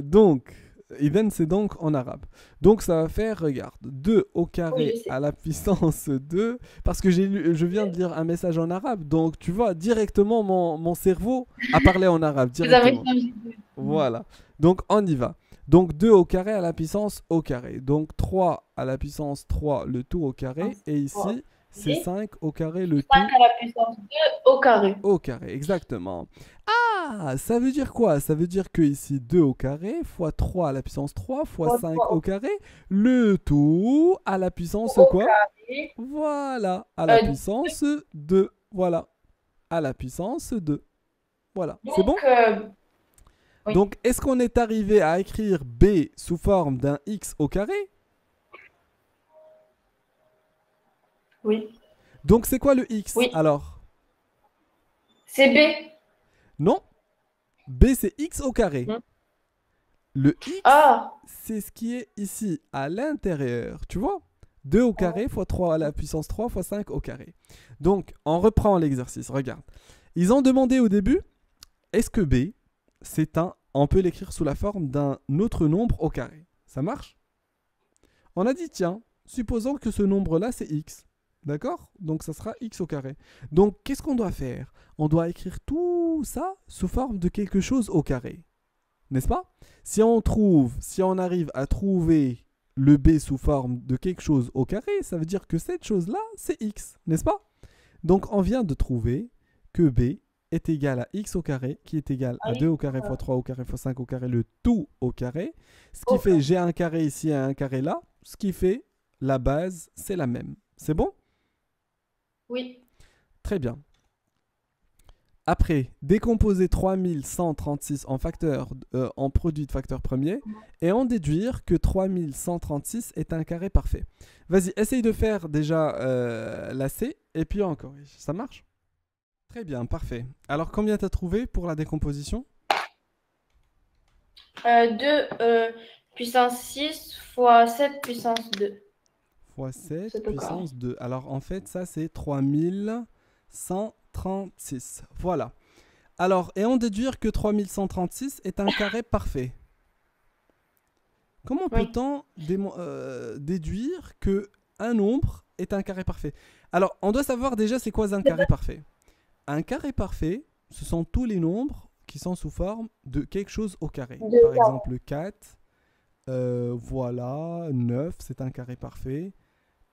Donc, Iden, c'est donc en arabe. Donc, ça va faire, regarde, 2 au Oui, carré je sais. à la puissance 2, parce que je viens de lire un message en arabe. Donc, tu vois, directement, mon cerveau a parlé en arabe, Vous avez directement. changé de... Voilà. Donc, on y va. Donc, 2 au carré à la puissance au carré. Donc, 3 à la puissance 3, le tout au carré. Et 3. ici, c'est 5 au carré, le 5 tout à la puissance 2 au carré. au carré. Exactement. Ah, ça veut dire quoi? Ça veut dire que ici, 2 au carré fois 3 à la puissance 3 fois 3 5 au fois carré, le tout à la puissance au quoi? carré. Voilà, à la 2. puissance 2. Voilà, à la puissance 2. Voilà, c'est bon? Donc, oui. Donc, est-ce qu'on est arrivé à écrire b sous forme d'un x au carré? Oui. Donc, c'est quoi le x Oui. alors? C'est B. Non, b c'est x au carré. Hmm. Le x, Ah. c'est ce qui est ici, à l'intérieur. Tu vois? 2 au carré fois 3 à la puissance 3 fois 5 au carré. Donc, on reprend l'exercice. Regarde. Ils ont demandé au début, est-ce que b, c'est un... On peut l'écrire sous la forme d'un autre nombre au carré. Ça marche? On a dit, tiens, supposons que ce nombre-là, c'est x. D'accord? Donc, ça sera x au carré. Donc, qu'est-ce qu'on doit faire? On doit écrire tout ça sous forme de quelque chose au carré. N'est-ce pas? Si on arrive à trouver le b sous forme de quelque chose au carré, ça veut dire que cette chose-là, c'est x, n'est-ce pas? Donc on vient de trouver que b est égal à x au carré, qui est égal à 2 au carré fois 3 au carré fois 5 au carré, le tout au carré. Ce qui Au fait, carré. j'ai un carré ici et un carré là, ce qui fait, la base, c'est la même. C'est bon? Oui. Très bien. Après, décomposer 3136 en facteurs, en produit de facteurs premiers et en déduire que 3136 est un carré parfait. Vas-y, essaye de faire déjà la C et puis on corrige. Ça marche? Très bien, parfait. Alors, combien t'as trouvé pour la décomposition? 2 puissance 6 fois 7 puissance 2. Fois 7 C'est au carré. puissance 2. Alors, en fait, ça, c'est 3136. Voilà. Alors, et en déduire que 3136 est un carré parfait. Comment Oui. peut-on déduire que un nombre est un carré parfait? Alors, on doit savoir déjà c'est quoi un carré parfait. Un carré parfait, ce sont tous les nombres qui sont sous forme de quelque chose au carré. 2 Par carré. exemple, 4, voilà, 9, c'est un carré parfait.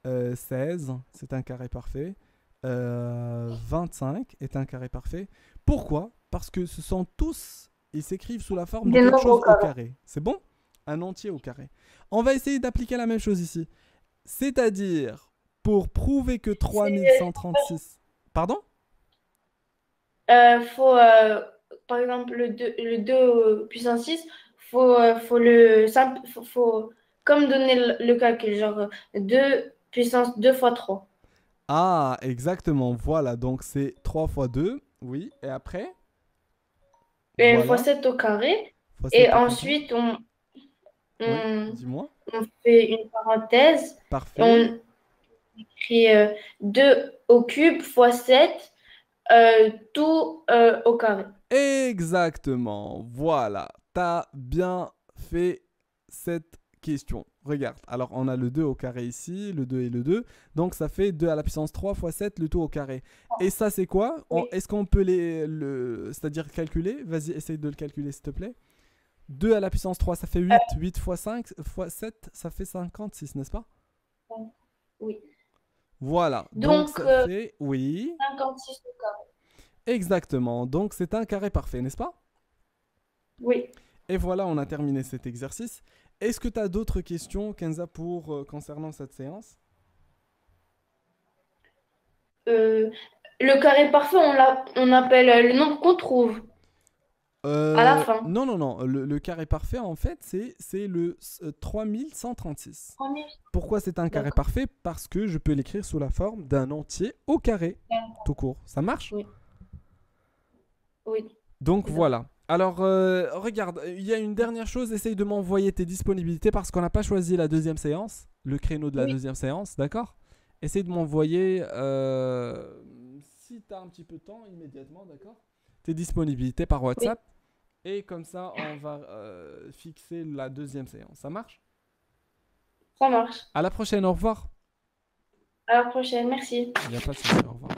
16, c'est un carré parfait. 25 est un carré parfait. Pourquoi? Parce que ce sont tous, ils s'écrivent sous la forme de Des quelque nombres au chose au carré. carré. C'est bon? Un entier au carré. On va essayer d'appliquer la même chose ici. C'est-à-dire, pour prouver que C'est, 3136... Pardon? faut, par exemple, le 2 puissance 6, faut le simple, comme donner le calcul, genre 2 puissance 2 fois 3. Ah, exactement. Voilà, donc c'est 3 fois 2. Oui, et après? Et fois Voilà, 7 au carré. fois Et 7 au carré. ensuite, Oui, on, dis-moi. on fait une parenthèse et Parfait. on écrit 2 au cube fois 7 tout au carré. Exactement. Voilà. T'as bien fait cette question. Regarde. Alors, on a le 2 au carré ici, le 2 et le 2. Donc, ça fait 2 à la puissance 3 fois 7, le tout au carré. Et ça, c'est quoi? Oui. Est-ce qu'on peut c'est-à-dire calculer? Vas-y, essaye de le calculer, s'il te plaît. 2 à la puissance 3, ça fait 8. 8 fois 5 fois 7, ça fait 56, n'est-ce pas? Oui. Voilà. Donc, Donc, ça fait... Oui. 56 au carré. Exactement. Donc, c'est un carré parfait, n'est-ce pas? Oui. Et voilà, on a terminé cet exercice. Est-ce que tu as d'autres questions, Kenza, concernant cette séance? Euh, Le carré parfait, on appelle le nombre qu'on trouve à la fin. Non, non, non. Le carré parfait, en fait, c'est le 3136. 3000. Pourquoi c'est un carré D'accord. parfait? Parce que je peux l'écrire sous la forme d'un entier au carré, tout court. Ça marche? Oui, oui, Donc c'est ça. voilà. Alors, regarde, il y a une dernière chose. Essaye de m'envoyer tes disponibilités parce qu'on n'a pas choisi la deuxième séance, le créneau de la Oui, deuxième séance, d'accord? Essaye de m'envoyer, si tu as un petit peu de temps, immédiatement, d'accord? Tes disponibilités par oui, WhatsApp. Et comme ça, on va fixer la deuxième séance. Ça marche? ça marche. À la prochaine, au revoir. À la prochaine, merci. Il n'y a pas de souci, au revoir.